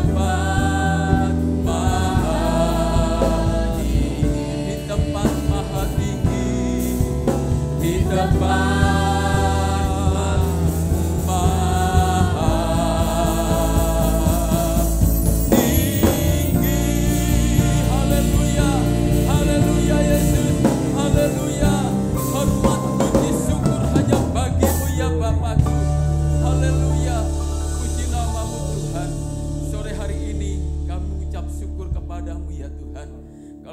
tempat maha tinggi, di tempat maha tinggi, di tempat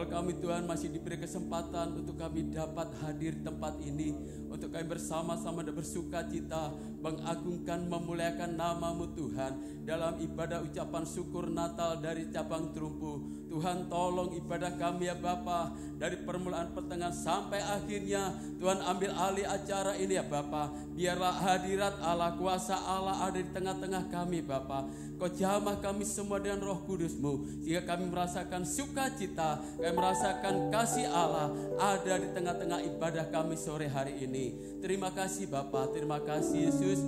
kami Tuhan masih diberi kesempatan untuk kami dapat hadir tempat ini, untuk kami bersama-sama dan bersuka cita mengagungkan memuliakan nama-Mu Tuhan dalam ibadah ucapan syukur Natal dari cabang Terumpu. Tuhan tolong ibadah kami ya Bapa, dari permulaan pertengahan sampai akhirnya. Tuhan ambil alih acara ini ya Bapa, biarlah hadirat Allah, kuasa Allah ada di tengah-tengah kami Bapa. Kau jamah kami semua dengan Roh Kudus-Mu, sehingga kami merasakan sukacita, kami merasakan kasih Allah ada di tengah-tengah ibadah kami sore hari ini. Terima kasih Bapa, terima kasih Yesus.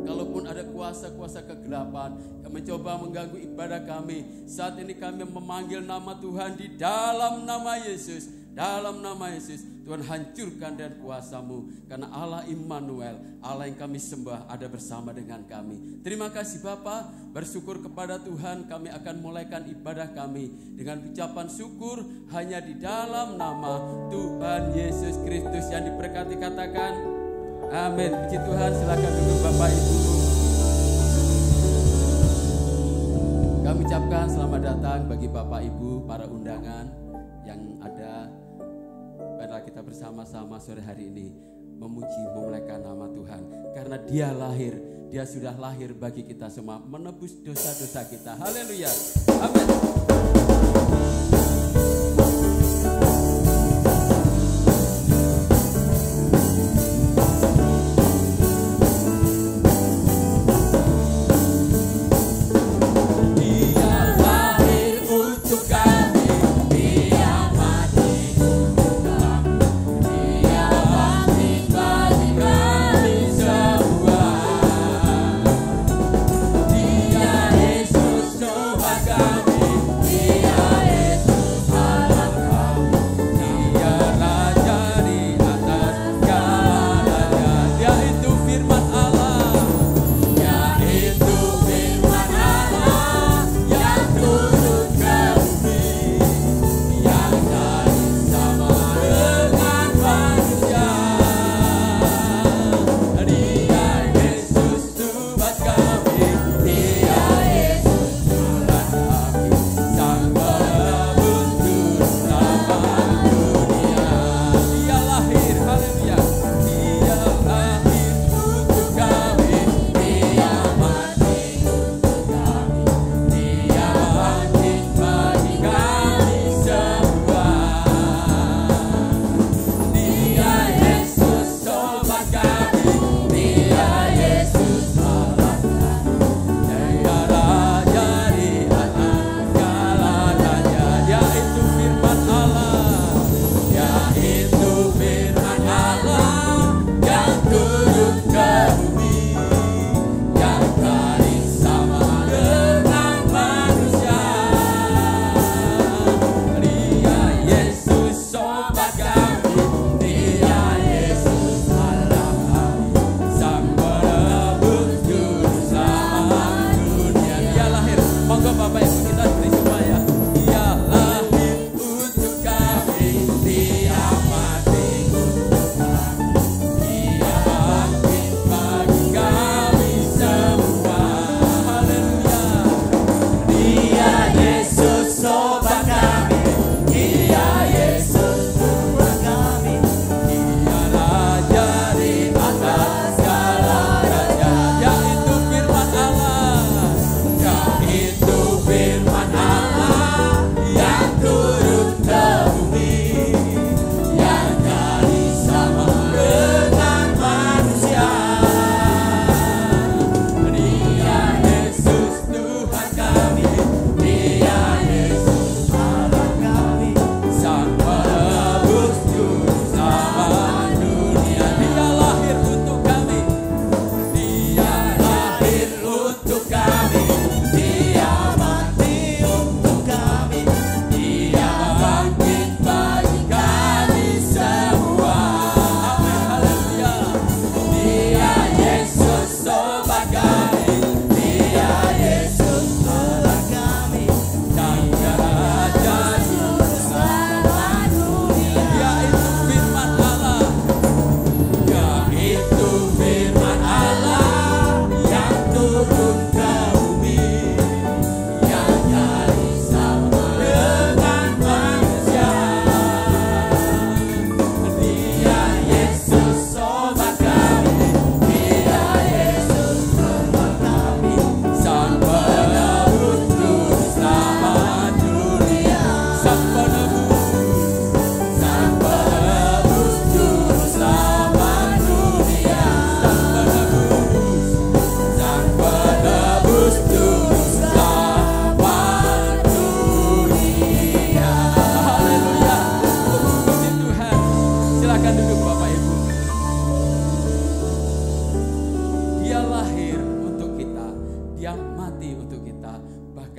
Kalaupun ada kuasa-kuasa kegelapan yang mencoba mengganggu ibadah kami, saat ini kami memanggil nama Tuhan di dalam nama Yesus. Dalam nama Yesus, Tuhan hancurkan dengan kuasa-Mu. Karena Allah Immanuel, Allah yang kami sembah ada bersama dengan kami. Terima kasih Bapa, bersyukur kepada Tuhan kami akan mulaikan ibadah kami dengan ucapan syukur hanya di dalam nama Tuhan Yesus Kristus yang diberkati. Katakan amin. Puji Tuhan, silakan duduk Bapak Ibu. Kami ucapkan selamat datang bagi Bapak Ibu, para undangan yang ada. Biarlah kita bersama-sama sore hari ini memuji, memuliakan nama Tuhan. Karena Dia lahir, Dia sudah lahir bagi kita semua, menebus dosa-dosa kita. Haleluya. Amin.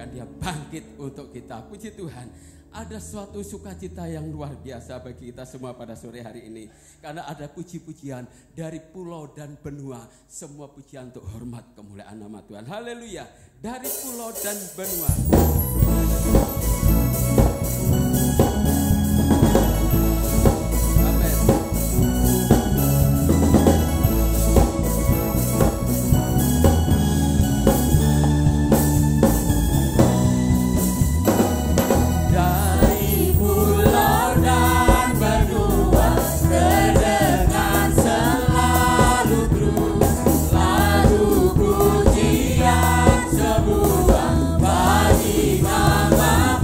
dan dia bangkit untuk kita. Puji Tuhan, ada suatu sukacita yang luar biasa bagi kita semua pada sore hari ini. Karena ada puji-pujian dari pulau dan benua. Semua pujian untuk hormat kemuliaan nama Tuhan. Haleluya. Dari pulau dan benua. Sebuah bagi nama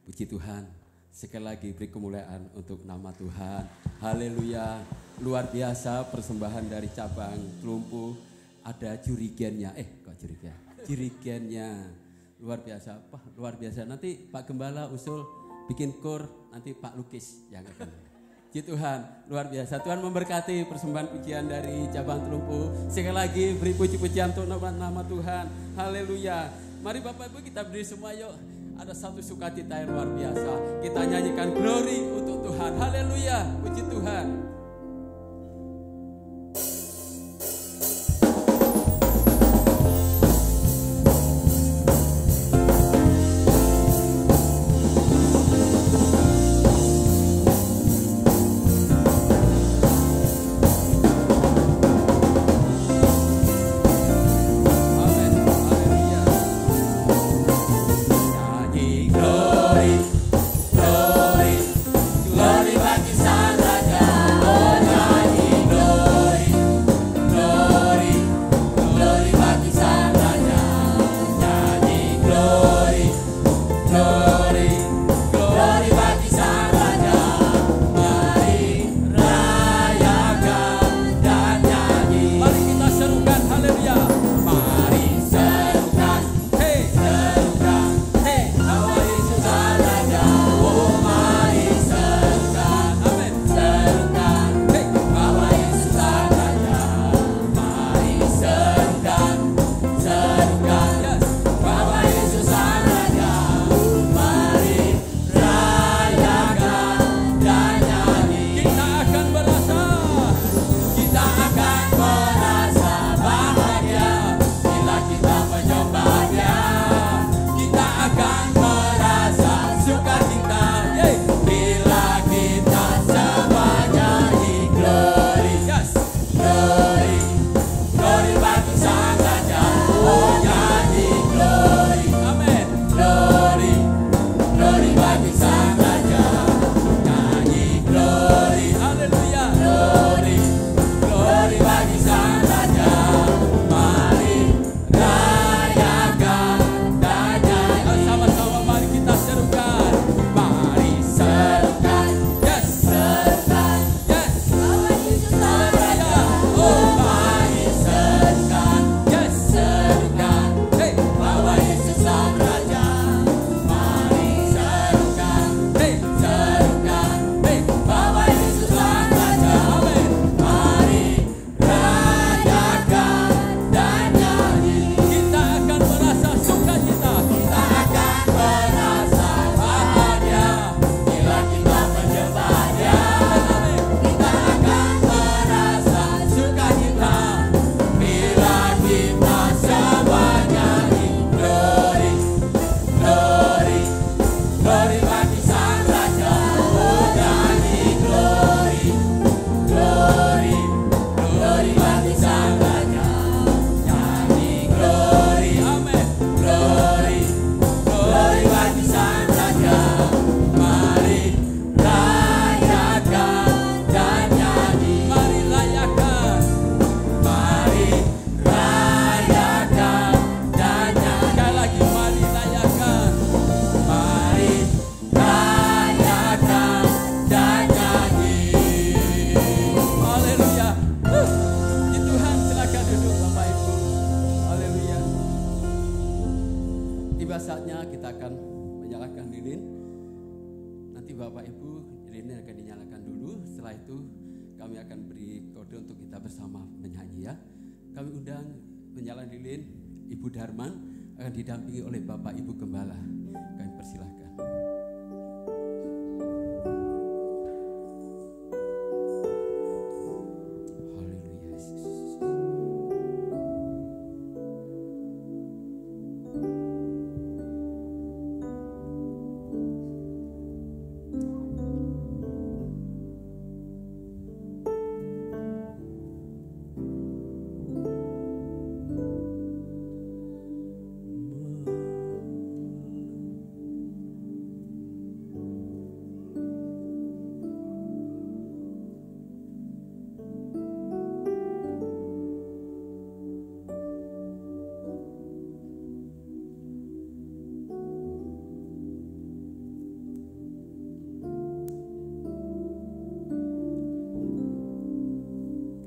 Puji Tuhan. Sekali lagi beri kemuliaan untuk nama Tuhan. Haleluya. Luar biasa persembahan dari cabang Telumpu. Ada jurigennya. Kok jurigen? Jurigennya. Luar biasa. Luar biasa. Nanti Pak Gembala usul bikin kor. Nanti Pak Lukis yang akan. Puji Tuhan. Luar biasa. Tuhan memberkati persembahan pujian dari cabang Telumpu. Sekali lagi beri puji-pujian untuk nama Tuhan. Haleluya. Mari Bapak Ibu kita berdiri semua yuk. Ada satu sukacita yang luar biasa. Kita nyanyikan glory untuk Tuhan. Haleluya. Puji Tuhan.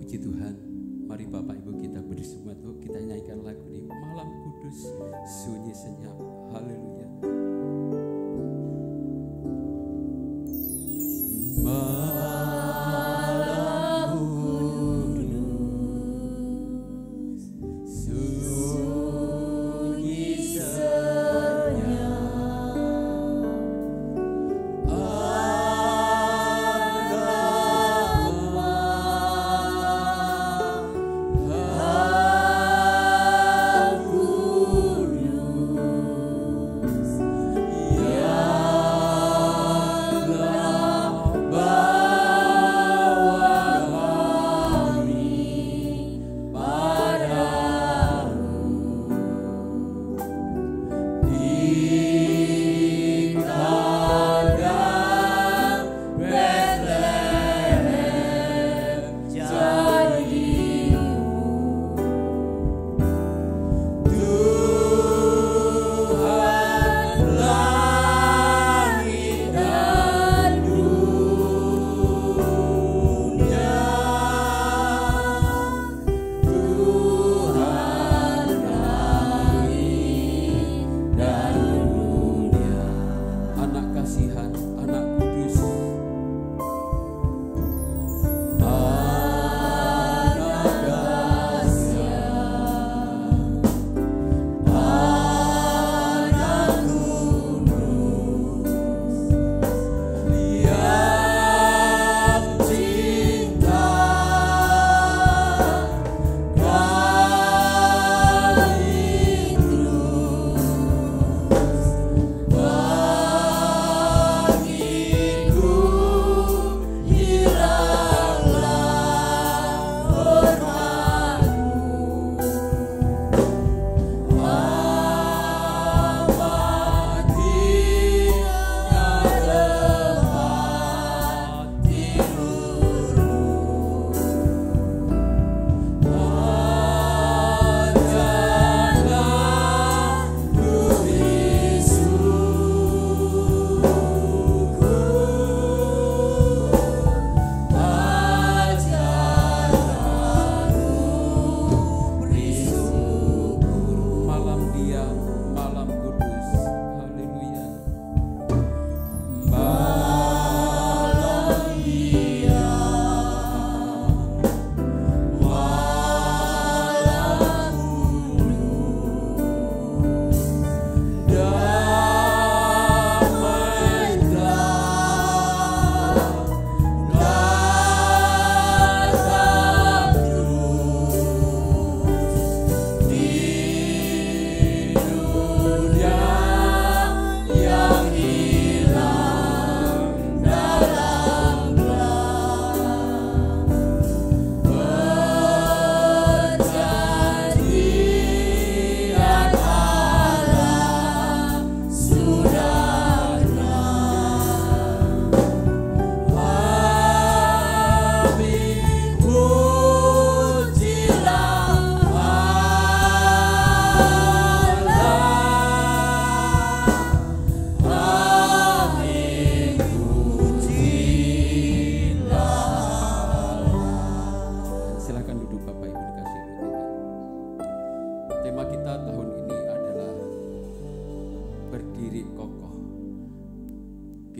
Puji Tuhan. Mari Bapak Ibu kita bersatu, kita nyanyikan lagu ini, Malam Kudus Sunyi Senyap. Haleluya.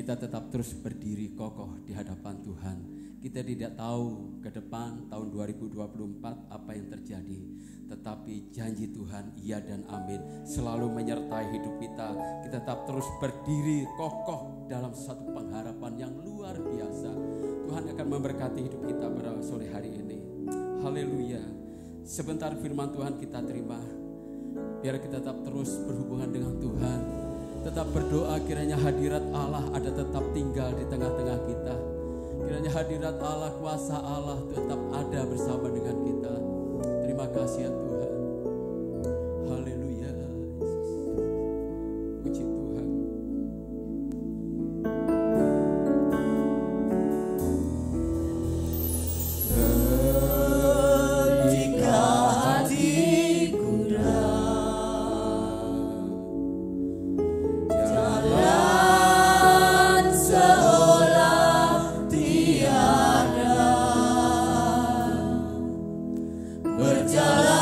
Kita tetap terus berdiri kokoh di hadapan Tuhan. Kita tidak tahu ke depan tahun 2024 apa yang terjadi, tetapi janji Tuhan iya dan amin selalu menyertai hidup kita. Kita tetap terus berdiri kokoh dalam satu pengharapan yang luar biasa. Tuhan akan memberkati hidup kita pada sore hari ini. Haleluya. Sebentar firman Tuhan kita terima. Biar kita tetap terus berhubungan dengan Tuhan. Tetap berdoa kiranya hadirat Allah ada tetap tinggal di tengah-tengah kita. Kiranya hadirat Allah, kuasa Allah tetap ada bersama dengan kita. Terima kasih ya Tuhan. Haleluya. Puji Tuhan. Ketika hatiku jalan seolah tiada, bertahan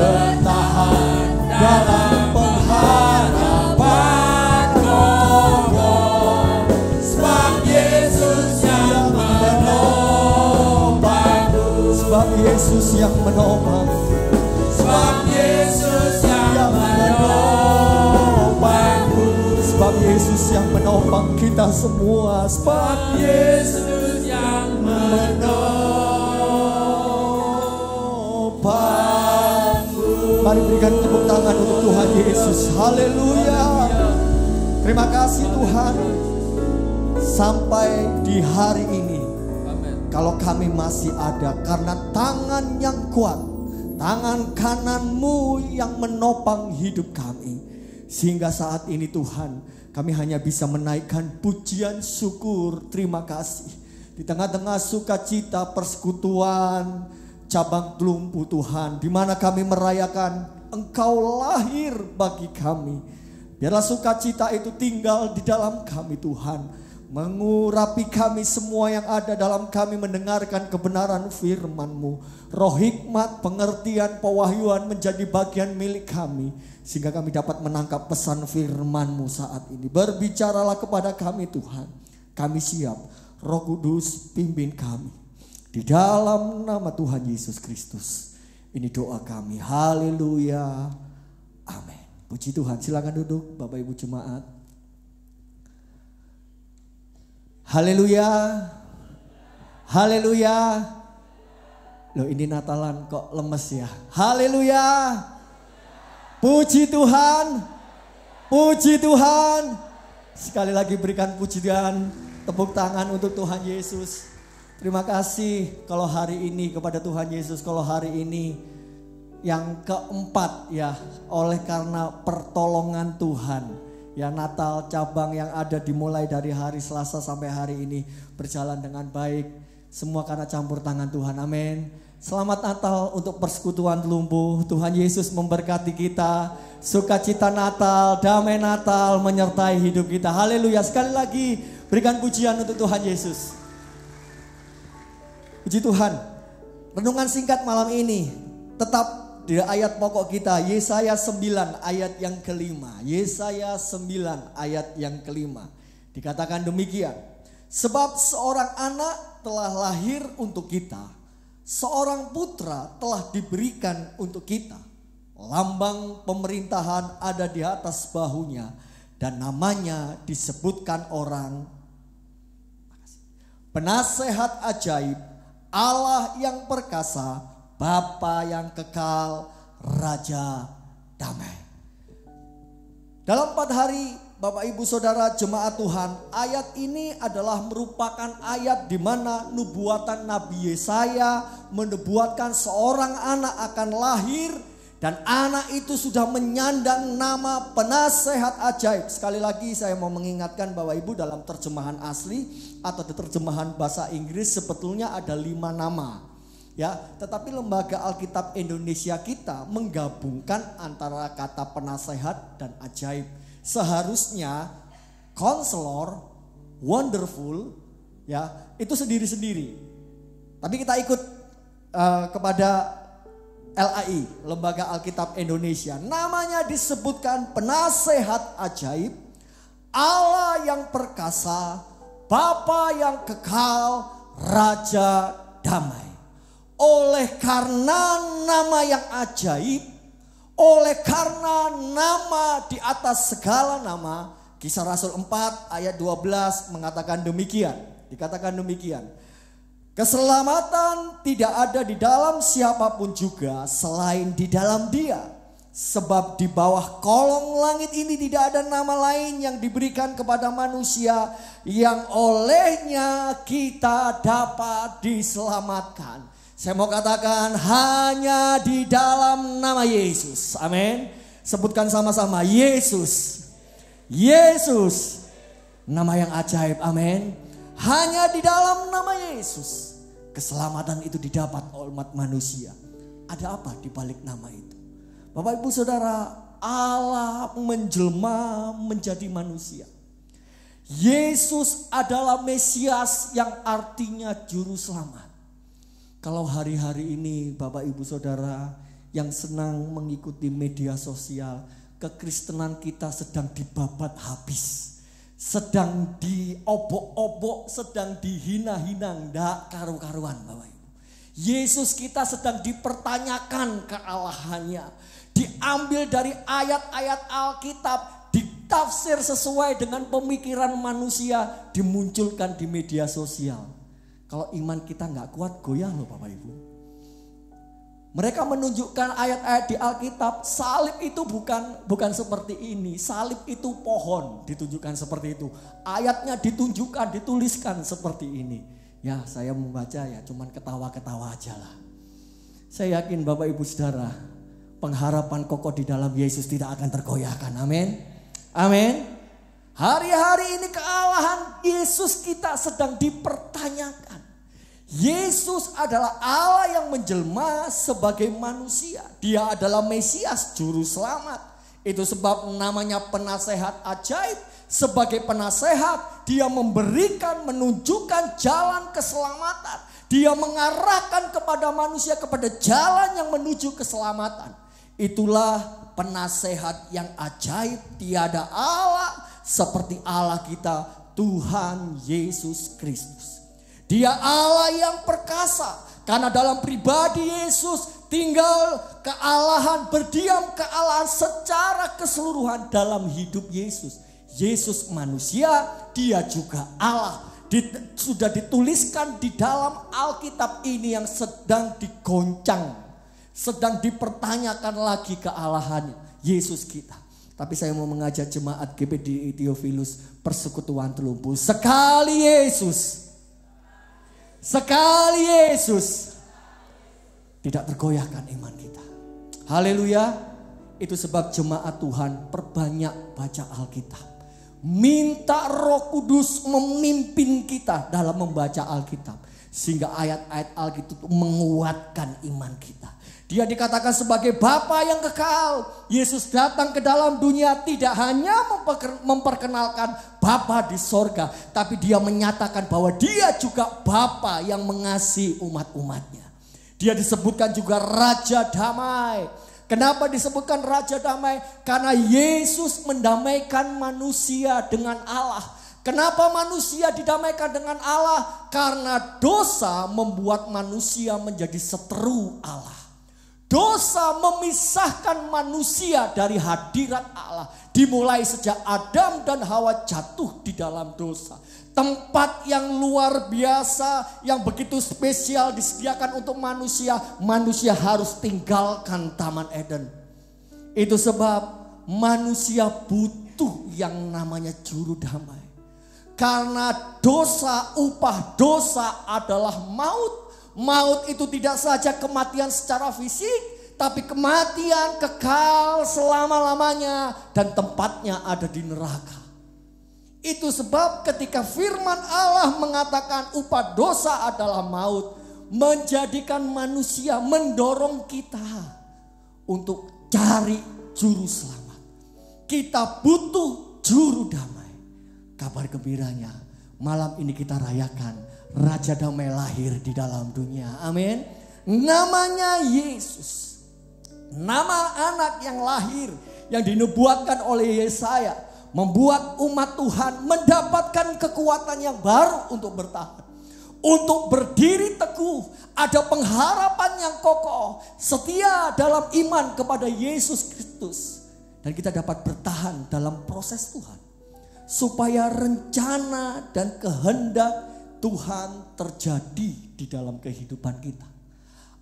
bertahan dalam pengharapan kokoh, sebab Yesus yang menopangku, sebab Yesus yang menopang, sebab Yesus yang menopangku, sebab Yesus yang menopang kita semua, sebab Yesus yang menopangku. Mari berikan tepuk tangan untuk Tuhan Yesus. Haleluya. Terima kasih Tuhan. Sampai di hari ini, kalau kami masih ada, karena tangan yang kuat, tangan kananmu yang menopang hidup kami. Sehingga saat ini Tuhan, kami hanya bisa menaikkan pujian syukur, terima kasih. Di tengah-tengah sukacita persekutuan cabang Telumpu Tuhan, di mana kami merayakan Engkau lahir bagi kami. Biarlah sukacita itu tinggal di dalam kami Tuhan, mengurapi kami semua yang ada dalam kami mendengarkan kebenaran firman-Mu. Roh hikmat, pengertian, pewahyuan menjadi bagian milik kami, sehingga kami dapat menangkap pesan firman-Mu saat ini. Berbicaralah kepada kami Tuhan, kami siap. Roh Kudus pimpin kami. Di dalam nama Tuhan Yesus Kristus, ini doa kami. Haleluya. Amin. Puji Tuhan. Silakan duduk Bapak Ibu Jemaat. Haleluya. Haleluya. Loh, ini Natalan kok lemes ya. Haleluya. Puji Tuhan. Puji Tuhan. Sekali lagi berikan pujian, tepuk tangan untuk Tuhan Yesus. Terima kasih kalau hari ini kepada Tuhan Yesus. Kalau hari ini yang keempat ya, oleh karena pertolongan Tuhan. Ya, Natal cabang yang ada dimulai dari hari Selasa sampai hari ini berjalan dengan baik. Semua karena campur tangan Tuhan. Amin. Selamat Natal untuk persekutuan Telumpu. Tuhan Yesus memberkati kita. Sukacita Natal, damai Natal menyertai hidup kita. Haleluya. Sekali lagi berikan pujian untuk Tuhan Yesus. Puji Tuhan. Renungan singkat malam ini tetap di ayat pokok kita, Yesaya 9 ayat yang kelima. Yesaya 9 ayat yang kelima. Dikatakan demikian. Sebab seorang anak telah lahir untuk kita, seorang putra telah diberikan untuk kita. Lambang pemerintahan ada di atas bahunya, dan namanya disebutkan orang Penasehat Ajaib, Allah yang perkasa, Bapa yang kekal, Raja damai. Dalam 4 hari Bapak Ibu Saudara jemaat Tuhan, ayat ini adalah merupakan ayat di mana nubuatan Nabi Yesaya menubuatkan seorang anak akan lahir, dan anak itu sudah menyandang nama Penasehat Ajaib. Sekali lagi saya mau mengingatkan Bapak Ibu, dalam terjemahan asli atau terjemahan bahasa Inggris sebetulnya ada 5 nama. Ya, tetapi Lembaga Alkitab Indonesia kita menggabungkan antara kata penasehat dan ajaib. Seharusnya counselor, wonderful, ya itu sendiri-sendiri. Tapi kita ikut kepada LAI, Lembaga Alkitab Indonesia. Namanya disebutkan Penasehat Ajaib, Allah yang perkasa, Bapa yang kekal, Raja damai. Oleh karena nama yang ajaib, oleh karena nama di atas segala nama, Kisah Rasul 4 ayat 12 mengatakan demikian. Dikatakan demikian. Keselamatan tidak ada di dalam siapapun juga selain di dalam Dia. Sebab di bawah kolong langit ini tidak ada nama lain yang diberikan kepada manusia yang olehnya kita dapat diselamatkan. Saya mau katakan hanya di dalam nama Yesus. Amin. Sebutkan sama-sama, Yesus. Yesus. Nama yang ajaib. Amin. Hanya di dalam nama Yesus keselamatan itu didapat oleh umat manusia. Ada apa di balik nama itu? Bapak Ibu Saudara, Allah menjelma menjadi manusia. Yesus adalah Mesias yang artinya juru selamat. Kalau hari-hari ini Bapak Ibu Saudara yang senang mengikuti media sosial, kekristenan kita sedang dibabat habis. Sedang diobok-obok, sedang dihina-hina, ndak karu-karuan Bapak Ibu. Yesus kita sedang dipertanyakan kealahannya. Diambil dari ayat-ayat Alkitab, ditafsir sesuai dengan pemikiran manusia, dimunculkan di media sosial. Kalau iman kita nggak kuat, goyah loh Bapak Ibu. Mereka menunjukkan ayat-ayat di Alkitab, salib itu bukan seperti ini. Salib itu pohon, ditunjukkan seperti itu. Ayatnya ditunjukkan, dituliskan seperti ini. Ya, saya membaca ya cuman ketawa-ketawa aja lah. Saya yakin Bapak Ibu Saudara, pengharapan kokoh di dalam Yesus tidak akan tergoyahkan. Amin. Amin. Hari-hari ini kealahan Yesus kita sedang dipertanyakan. Yesus adalah Allah yang menjelma sebagai manusia. Dia adalah Mesias, juru selamat. Itu sebab namanya penasehat ajaib. Sebagai penasehat, dia memberikan, menunjukkan jalan keselamatan. Dia mengarahkan kepada manusia kepada jalan yang menuju keselamatan. Itulah penasehat yang ajaib. Tiada Allah seperti Allah kita, Tuhan Yesus Kristus. Dia Allah yang perkasa. Karena dalam pribadi Yesus tinggal kealahan, berdiam kealahan secara keseluruhan dalam hidup Yesus. Yesus manusia, dia juga Allah. Sudah dituliskan di dalam Alkitab ini yang sedang digoncang. Sedang dipertanyakan lagi kealahannya. Yesus kita. Tapi saya mau mengajak jemaat GPD Theophilus Persekutuan Telumpu. Sekali Yesus tidak tergoyahkan iman kita. Haleluya. Itu sebab jemaat Tuhan perbanyak baca Alkitab. Minta Roh Kudus memimpin kita dalam membaca Alkitab. Sehingga ayat-ayat Alkitab itu menguatkan iman kita. Dia dikatakan sebagai Bapa yang kekal. Yesus datang ke dalam dunia tidak hanya memperkenalkan Bapa di sorga. Tapi dia menyatakan bahwa dia juga Bapa yang mengasihi umat-umatnya. Dia disebutkan juga Raja Damai. Kenapa disebutkan Raja Damai? Karena Yesus mendamaikan manusia dengan Allah. Kenapa manusia didamaikan dengan Allah? Karena dosa membuat manusia menjadi seteru Allah. Dosa memisahkan manusia dari hadirat Allah. Dimulai sejak Adam dan Hawa jatuh di dalam dosa. Tempat yang luar biasa, yang begitu spesial disediakan untuk manusia. Manusia harus tinggalkan Taman Eden. Itu sebab manusia butuh yang namanya juru damai. Karena dosa, upah dosa adalah maut. Maut itu tidak saja kematian secara fisik, tapi kematian kekal selama-lamanya dan tempatnya ada di neraka. Itu sebab ketika firman Allah mengatakan upah dosa adalah maut, menjadikan manusia, mendorong kita untuk cari juru selamat. Kita butuh juru damai. Kabar gembiranya, malam ini kita rayakan Raja Damai lahir di dalam dunia. Amin. Namanya Yesus. Nama anak yang lahir yang dinubuatkan oleh Yesaya membuat umat Tuhan mendapatkan kekuatan yang baru untuk bertahan. Untuk berdiri teguh, ada pengharapan yang kokoh, setia dalam iman kepada Yesus Kristus. Dan kita dapat bertahan dalam proses Tuhan. Supaya rencana dan kehendak Tuhan terjadi di dalam kehidupan kita.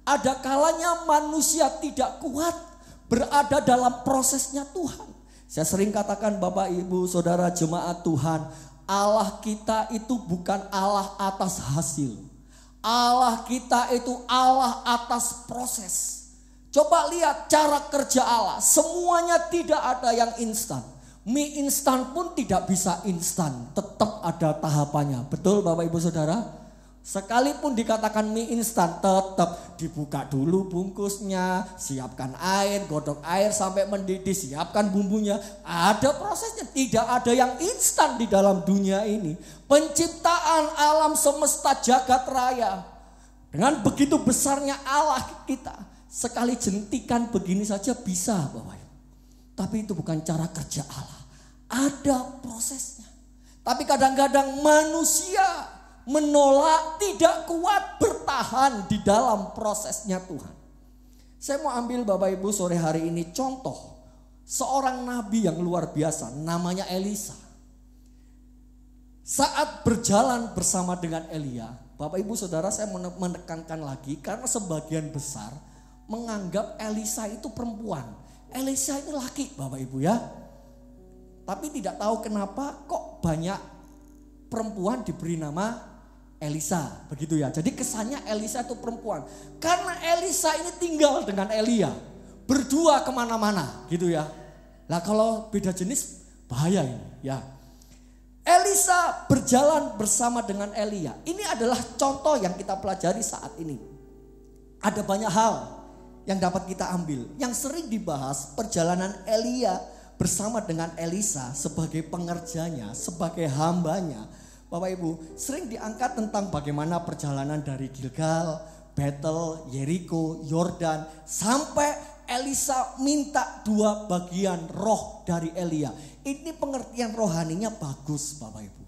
Ada kalanya manusia tidak kuat berada dalam prosesnya Tuhan. Saya sering katakan Bapak Ibu Saudara jemaat Tuhan, Allah kita itu bukan Allah atas hasil. Allah kita itu Allah atas proses. Coba lihat cara kerja Allah, semuanya tidak ada yang instan. Mie instan pun tidak bisa instan, tetap ada tahapannya. Betul Bapak Ibu Saudara? Sekalipun dikatakan mie instan, tetap dibuka dulu bungkusnya, siapkan air, godok air sampai mendidih, siapkan bumbunya. Ada prosesnya, tidak ada yang instan di dalam dunia ini. Penciptaan alam semesta jagat raya, dengan begitu besarnya Allah kita, sekali jentikan begini saja bisa Bapak Ibu. Tapi itu bukan cara kerja Allah. Ada prosesnya. Tapi kadang-kadang manusia menolak, tidak kuat bertahan di dalam prosesnya Tuhan. Saya mau ambil Bapak Ibu sore hari ini contoh seorang nabi yang luar biasa, namanya Elisa. Saat berjalan bersama dengan Elia, Bapak Ibu Saudara, saya menekankan lagi karena sebagian besar menganggap Elisa itu perempuan. Elisa ini laki Bapak Ibu ya. Tapi tidak tahu kenapa kok banyak perempuan diberi nama Elisa, begitu ya. Jadi kesannya Elisa itu perempuan. Karena Elisa ini tinggal dengan Elia, berdua kemana-mana gitu ya. Nah kalau beda jenis bahaya ini ya. Elisa berjalan bersama dengan Elia. Ini adalah contoh yang kita pelajari saat ini. Ada banyak hal yang dapat kita ambil. Yang sering dibahas perjalanan Elia bersama dengan Elisa sebagai pengerjanya, sebagai hambanya. Bapak Ibu, sering diangkat tentang bagaimana perjalanan dari Gilgal, Betel, Yeriko, Yordan, sampai Elisa minta 2 bagian roh dari Elia. Ini pengertian rohaninya bagus Bapak Ibu.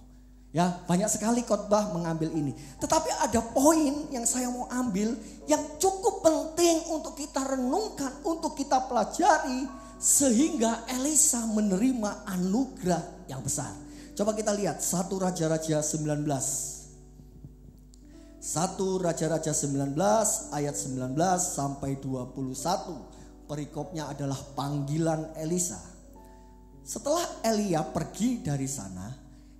Ya, banyak sekali khotbah mengambil ini. Tetapi ada poin yang saya mau ambil yang cukup penting untuk kita renungkan, untuk kita pelajari. Sehingga Elisa menerima anugerah yang besar. Coba kita lihat 1 Raja-Raja 19. 1 Raja-Raja 19 ayat 19 sampai 21. Perikopnya adalah panggilan Elisa. Setelah Elia pergi dari sana,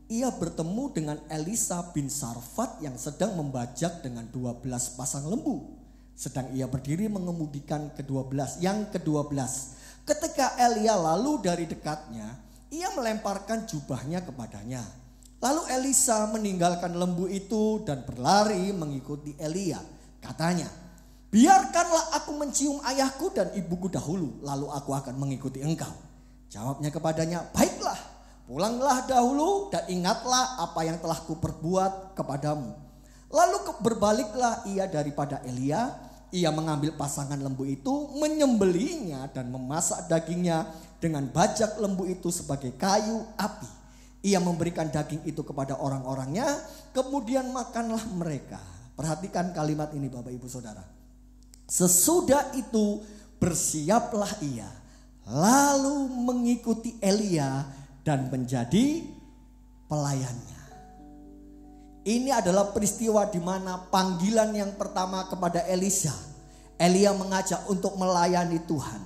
ia bertemu dengan Elisa bin Sarfat yang sedang membajak dengan 12 pasang lembu. Sedang ia berdiri mengemudikan yang ke-12. Ketika Elia lalu dari dekatnya, ia melemparkan jubahnya kepadanya. Lalu Elisa meninggalkan lembu itu dan berlari mengikuti Elia. Katanya, biarkanlah aku mencium ayahku dan ibuku dahulu, lalu aku akan mengikuti engkau. Jawabnya kepadanya, baiklah, pulanglah dahulu dan ingatlah apa yang telah kuperbuat kepadamu. Lalu berbaliklah ia daripada Elia. Ia mengambil pasangan lembu itu, menyembelihnya dan memasak dagingnya dengan bajak lembu itu sebagai kayu api. Ia memberikan daging itu kepada orang-orangnya, kemudian makanlah mereka. Perhatikan kalimat ini Bapak Ibu Saudara. Sesudah itu bersiaplah ia, lalu mengikuti Elia dan menjadi pelayannya. Ini adalah peristiwa di mana panggilan yang pertama kepada Elisa. Elia mengajak untuk melayani Tuhan.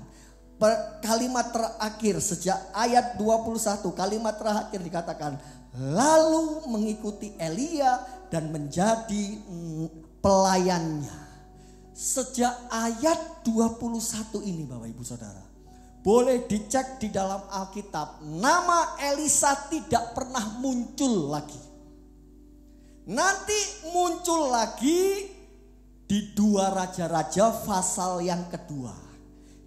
Kalimat terakhir sejak ayat 21, kalimat terakhir dikatakan, lalu mengikuti Elia dan menjadi pelayannya. Sejak ayat 21 ini Bapak Ibu Saudara, boleh dicek di dalam Alkitab, nama Elisa tidak pernah muncul lagi. Nanti muncul lagi di 2 Raja-Raja pasal yang kedua.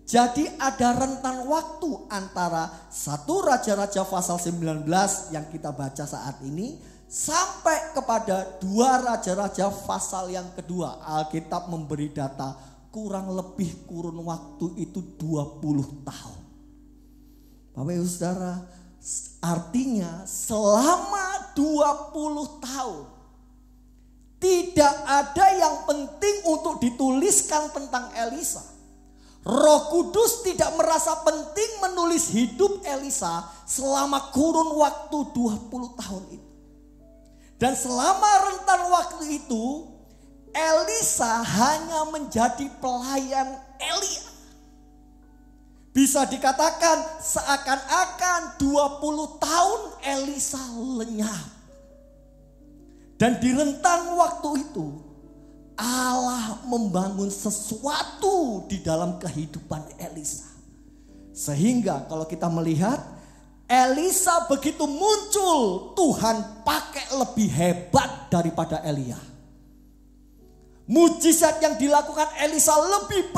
Jadi ada rentan waktu antara 1 Raja-Raja pasal 19 yang kita baca saat ini sampai kepada 2 Raja-Raja pasal yang kedua. Alkitab memberi data kurang lebih kurun waktu itu 20 tahun. Bapak Ibu Saudara, artinya selama 20 tahun tidak ada yang penting untuk dituliskan tentang Elisa. Roh Kudus tidak merasa penting menulis hidup Elisa selama kurun waktu 20 tahun itu. Dan selama rentan waktu itu, Elisa hanya menjadi pelayan Elia. Bisa dikatakan seakan-akan 20 tahun Elisa lenyap. Dan di rentan waktu itu Allah membangun sesuatu di dalam kehidupan Elisa. Sehingga kalau kita melihat Elisa begitu muncul, Tuhan pakai lebih hebat daripada Elia. Mujizat yang dilakukan Elisa lebih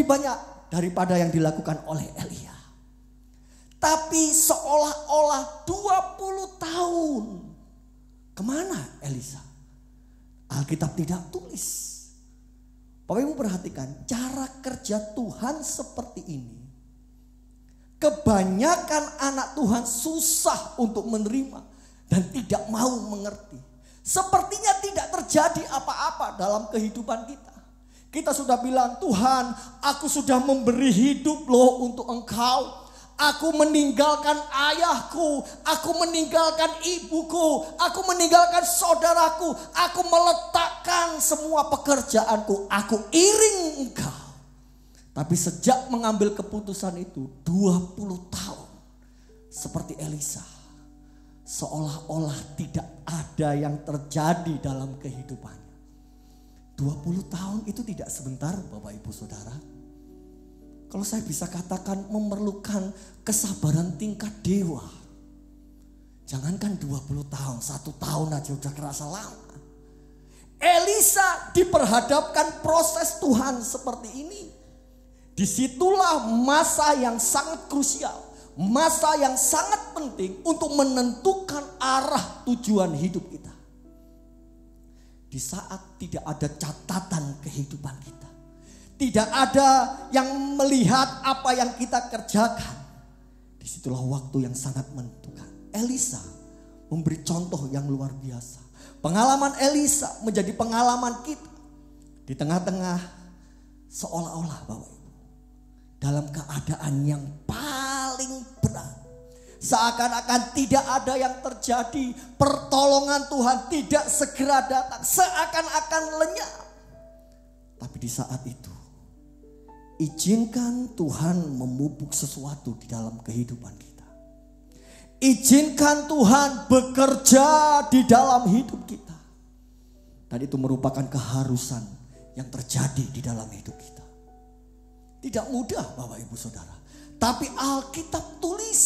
banyak daripada yang dilakukan oleh Elia. Tapi seolah-olah 20 tahun kemana Elisa? Alkitab tidak tulis. Bapak Ibu perhatikan cara kerja Tuhan seperti ini. Kebanyakan anak Tuhan susah untuk menerima dan tidak mau mengerti. Sepertinya tidak terjadi apa-apa dalam kehidupan kita. Kita sudah bilang, Tuhan, aku sudah memberi hidup loh untuk Engkau. Aku meninggalkan ayahku, aku meninggalkan ibuku, aku meninggalkan saudaraku, aku meletakkan semua pekerjaanku, aku iring Engkau. Tapi sejak mengambil keputusan itu 20 tahun, seperti Elisa, seolah-olah tidak ada yang terjadi dalam kehidupannya. 20 tahun itu tidak sebentar Bapak Ibu Saudara. Kalau saya bisa katakan memerlukan kesabaran tingkat dewa. Jangankan 20 tahun, 1 tahun aja udah kerasa lama. Elisa diperhadapkan proses Tuhan seperti ini. Disitulah masa yang sangat krusial. Masa yang sangat penting untuk menentukan arah tujuan hidup kita. Di saat tidak ada catatan kehidupan kita. Tidak ada yang melihat apa yang kita kerjakan. Disitulah waktu yang sangat menentukan. Elisa memberi contoh yang luar biasa. Pengalaman Elisa menjadi pengalaman kita. Di tengah-tengah seolah-olah Bapak Ibu, dalam keadaan yang paling berat. Seakan-akan tidak ada yang terjadi. Pertolongan Tuhan tidak segera datang. Seakan-akan lenyap. Tapi di saat itu, izinkan Tuhan memupuk sesuatu di dalam kehidupan kita. Izinkan Tuhan bekerja di dalam hidup kita. Dan itu merupakan keharusan yang terjadi di dalam hidup kita. Tidak mudah Bapak Ibu Saudara. Tapi Alkitab tulis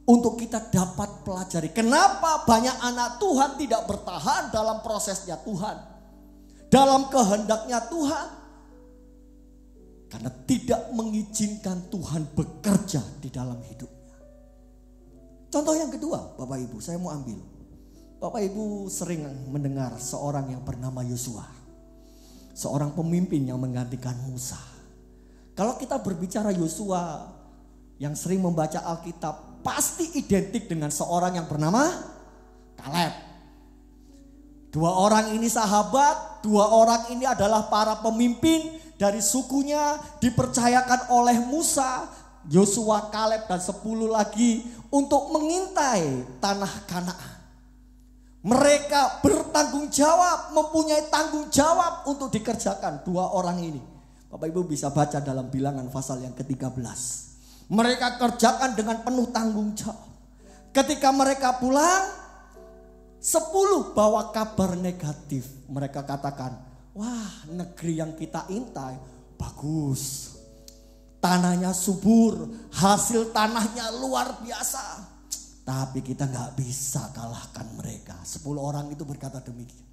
untuk kita dapat pelajari. Kenapa banyak anak Tuhan tidak bertahan dalam prosesnya Tuhan. Dalam kehendaknya Tuhan. Karena tidak mengizinkan Tuhan bekerja di dalam hidupnya. Contoh yang kedua Bapak Ibu, saya mau ambil. Bapak Ibu sering mendengar seorang yang bernama Yosua. Seorang pemimpin yang menggantikan Musa. Kalau kita berbicara Yosua yang sering membaca Alkitab, pasti identik dengan seorang yang bernama Kaleb. 2 orang ini sahabat, 2 orang ini adalah para pemimpin dari sukunya, dipercayakan oleh Musa, Yosua, Kaleb dan 10 lagi untuk mengintai tanah Kanaan. Mereka bertanggung jawab, mempunyai tanggung jawab untuk dikerjakan 2 orang ini. Bapak Ibu bisa baca dalam Bilangan pasal yang ke-13. Mereka kerjakan dengan penuh tanggung jawab. Ketika mereka pulang, 10 bawa kabar negatif. Mereka katakan, wah, negeri yang kita intai bagus. Tanahnya subur, hasil tanahnya luar biasa. Tapi kita gak bisa kalahkan mereka. 10 orang itu berkata demikian.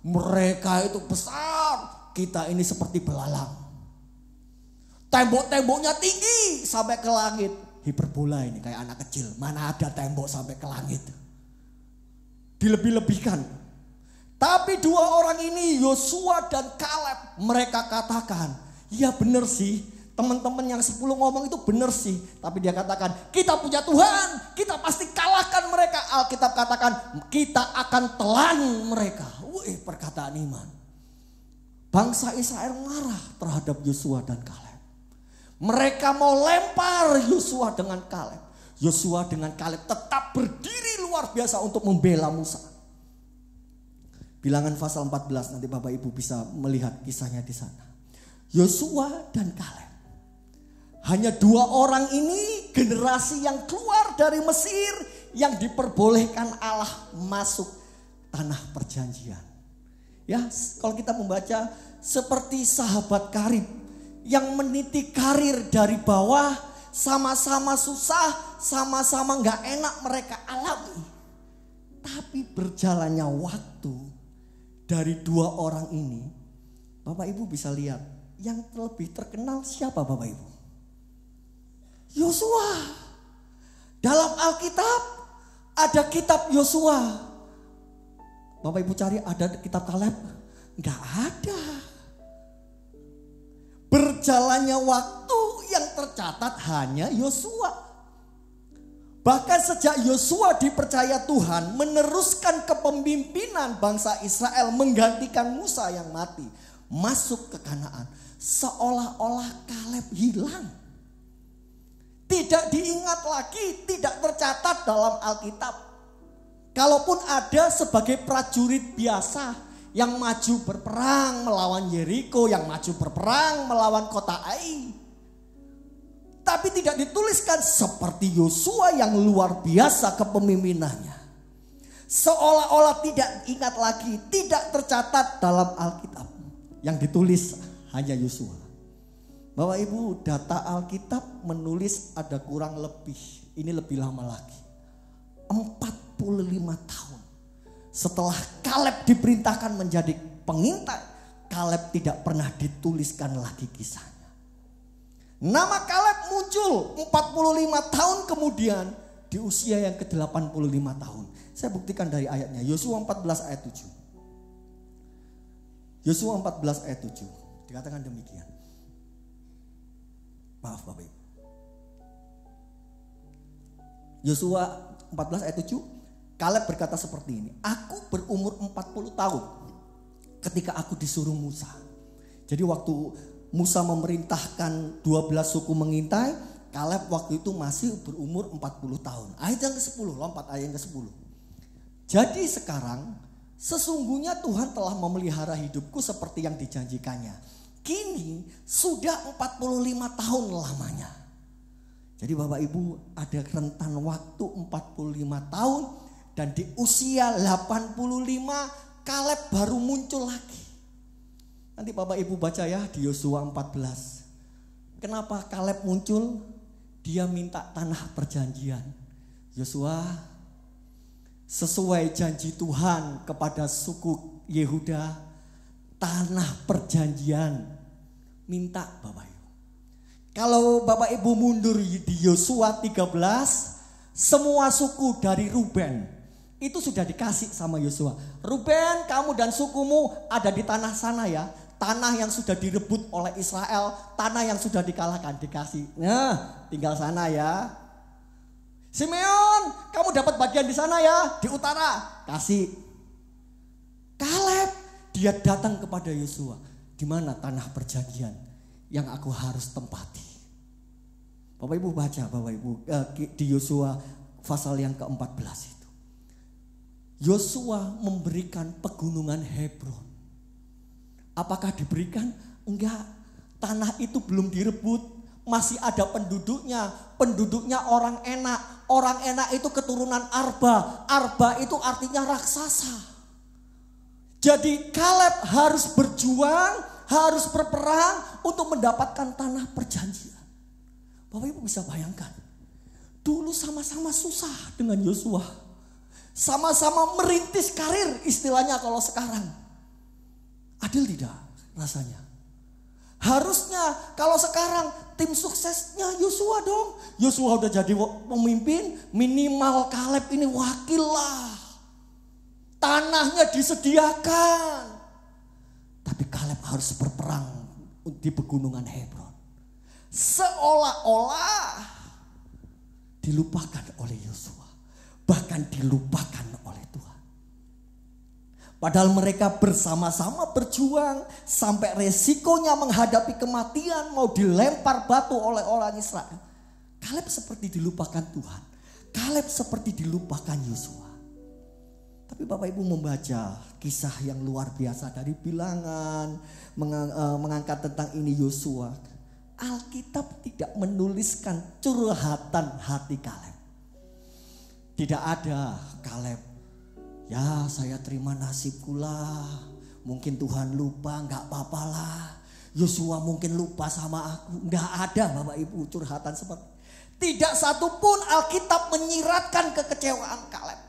Mereka itu besar, kita ini seperti belalang. Tembok-temboknya tinggi sampai ke langit. Hiperbola ini kayak anak kecil. Mana ada tembok sampai ke langit. Dilebih-lebihkan. Tapi 2 orang ini, Yosua dan Kaleb, mereka katakan, ya benar sih, teman-teman yang 10 ngomong itu benar sih. Tapi dia katakan, kita punya Tuhan, kita pasti kalahkan mereka. Alkitab katakan, kita akan telan mereka. Wih, perkataan iman. Bangsa Israel marah terhadap Yosua dan Kaleb. Mereka mau lempar Yosua dengan Kaleb. Yosua dengan Kaleb tetap berdiri luar biasa untuk membela Musa. Bilangan pasal 14, nanti Bapak Ibu bisa melihat kisahnya di sana. Yosua dan Kaleb. Hanya 2 orang ini generasi yang keluar dari Mesir yang diperbolehkan Allah masuk tanah perjanjian. Ya, kalau kita membaca seperti sahabat karib yang meniti karir dari bawah, sama-sama susah, sama-sama gak enak mereka alami. Tapi berjalannya waktu, dari 2 orang ini, Bapak Ibu bisa lihat, yang lebih terkenal siapa Bapak Ibu? Yosua. Dalam Alkitab ada kitab Yosua. Bapak Ibu cari ada kitab Kaleb? Gak ada. berjalannya waktu yang tercatat hanya Yosua. Bahkan sejak Yosua dipercaya Tuhan meneruskan kepemimpinan bangsa Israel menggantikan Musa yang mati masuk ke Kanaan, seolah-olah Kaleb hilang. Tidak diingat lagi, tidak tercatat dalam Alkitab. Kalaupun ada sebagai prajurit biasa yang maju berperang melawan Yeriko, yang maju berperang melawan kota Ai. Tapi tidak dituliskan seperti Yosua yang luar biasa kepemimpinannya. Seolah-olah tidak ingat lagi, tidak tercatat dalam Alkitab. Yang ditulis hanya Yosua. Bapak Ibu, data Alkitab menulis ada kurang lebih, ini lebih lama lagi, 45 tahun. Setelah Kaleb diperintahkan menjadi pengintai, Kaleb tidak pernah dituliskan lagi kisahnya. Nama Kaleb muncul 45 tahun kemudian di usia yang ke-85 tahun. Saya buktikan dari ayatnya, Yosua 14 ayat 7. Yosua 14 ayat 7 dikatakan demikian. Maaf Bapak Ibu. Yosua 14 ayat 7, Kaleb berkata seperti ini. Aku berumur 40 tahun ketika aku disuruh Musa. Jadi waktu Musa memerintahkan 12 suku mengintai, Kaleb waktu itu masih berumur 40 tahun. Ayat yang ke-10, lompat ayat yang ke-10. Jadi sekarang sesungguhnya Tuhan telah memelihara hidupku seperti yang dijanjikannya. Kini sudah 45 tahun lamanya. Jadi Bapak Ibu, ada rentan waktu 45 tahun dan di usia 85 Kaleb baru muncul lagi. Nanti Bapak Ibu baca ya di Yosua 14. Kenapa Kaleb muncul? Dia minta tanah perjanjian. Yosua, sesuai janji Tuhan kepada suku Yehuda, tanah perjanjian. Minta Bapak Ibu. Kalau Bapak Ibu mundur di Yosua 13, semua suku dari Ruben itu sudah dikasih sama Yosua. Ruben, kamu dan sukumu ada di tanah sana ya. Tanah yang sudah direbut oleh Israel, tanah yang sudah dikalahkan, dikasih. Nah, tinggal sana ya. Simeon, kamu dapat bagian di sana ya, di utara, kasih. Kaleb, dia datang kepada Yosua. Di mana tanah perjanjian yang aku harus tempati? Bapak Ibu baca, Bapak Ibu di Yosua pasal yang ke-14 itu. Yosua memberikan pegunungan Hebron. Apakah diberikan? Enggak. Tanah itu belum direbut. Masih ada penduduknya. Penduduknya orang enak. Orang enak itu keturunan Arba. Arba itu artinya raksasa. Jadi Kaleb harus berjuang, harus berperang untuk mendapatkan tanah perjanjian. Bapak Ibu bisa bayangkan. Dulu sama-sama susah dengan Yosua. Sama-sama merintis karir istilahnya kalau sekarang. Adil tidak rasanya? Harusnya kalau sekarang tim suksesnya Yosua dong. Yosua udah jadi pemimpin, minimal Kaleb ini wakil lah. Tanahnya disediakan. Tapi Kaleb harus berperang di pegunungan Hebron. Seolah-olah dilupakan oleh Yosua. Bahkan dilupakan oleh Tuhan. Padahal mereka bersama-sama berjuang sampai resikonya menghadapi kematian, mau dilempar batu oleh orang Israel. Kaleb seperti dilupakan Tuhan. Kaleb seperti dilupakan Yosua. Tapi Bapak Ibu membaca kisah yang luar biasa dari Bilangan, mengangkat tentang ini Yosua. Alkitab tidak menuliskan curhatan hati Kaleb. Tidak ada Kaleb, ya saya terima nasibku lah. Mungkin Tuhan lupa, gak apa-apa lah. Yosua mungkin lupa sama aku. Gak ada Bapak Ibu curhatan seperti. Tidak satupun Alkitab menyiratkan kekecewaan Kaleb.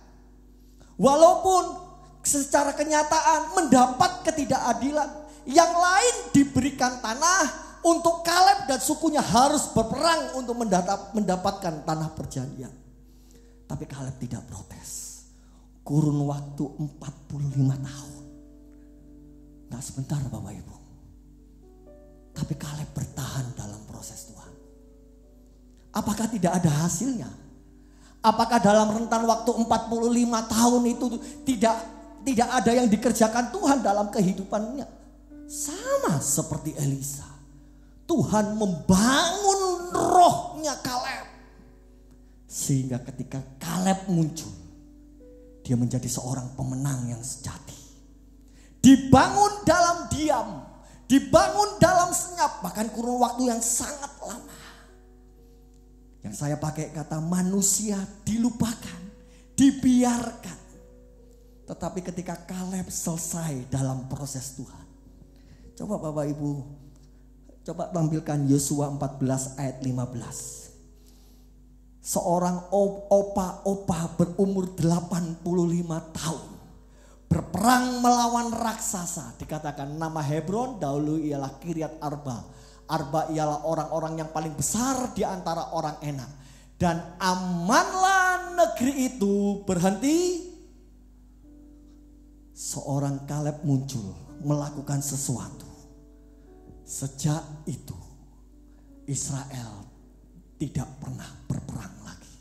Walaupun secara kenyataan mendapat ketidakadilan. Yang lain diberikan tanah. Untuk Kaleb dan sukunya harus berperang untuk mendapatkan tanah perjanjian. Tapi Kaleb tidak protes. Kurun waktu 45 tahun. Gak sebentar Bapak Ibu. Tapi Kaleb bertahan dalam proses Tuhan. Apakah tidak ada hasilnya? Apakah dalam rentan waktu 45 tahun itu tidak ada yang dikerjakan Tuhan dalam kehidupannya? Sama seperti Elisa. Tuhan membangun rohnya Kaleb. Sehingga ketika Kaleb muncul, dia menjadi seorang pemenang yang sejati. Dibangun dalam diam, dibangun dalam senyap, bahkan kurun waktu yang sangat lama. Yang saya pakai kata manusia dilupakan, dibiarkan. Tetapi ketika Kaleb selesai dalam proses Tuhan. Coba Bapak Ibu, coba tampilkan Yosua 14 ayat 15. Seorang opa berumur 85 tahun. Berperang melawan raksasa. Dikatakan nama Hebron dahulu ialah Kiryat Arba. Arba ialah orang-orang yang paling besar di antara orang Enak. Dan amanlah negeri itu berhenti. Seorang Kaleb muncul melakukan sesuatu. Sejak itu Israel tidak pernah berperang lagi.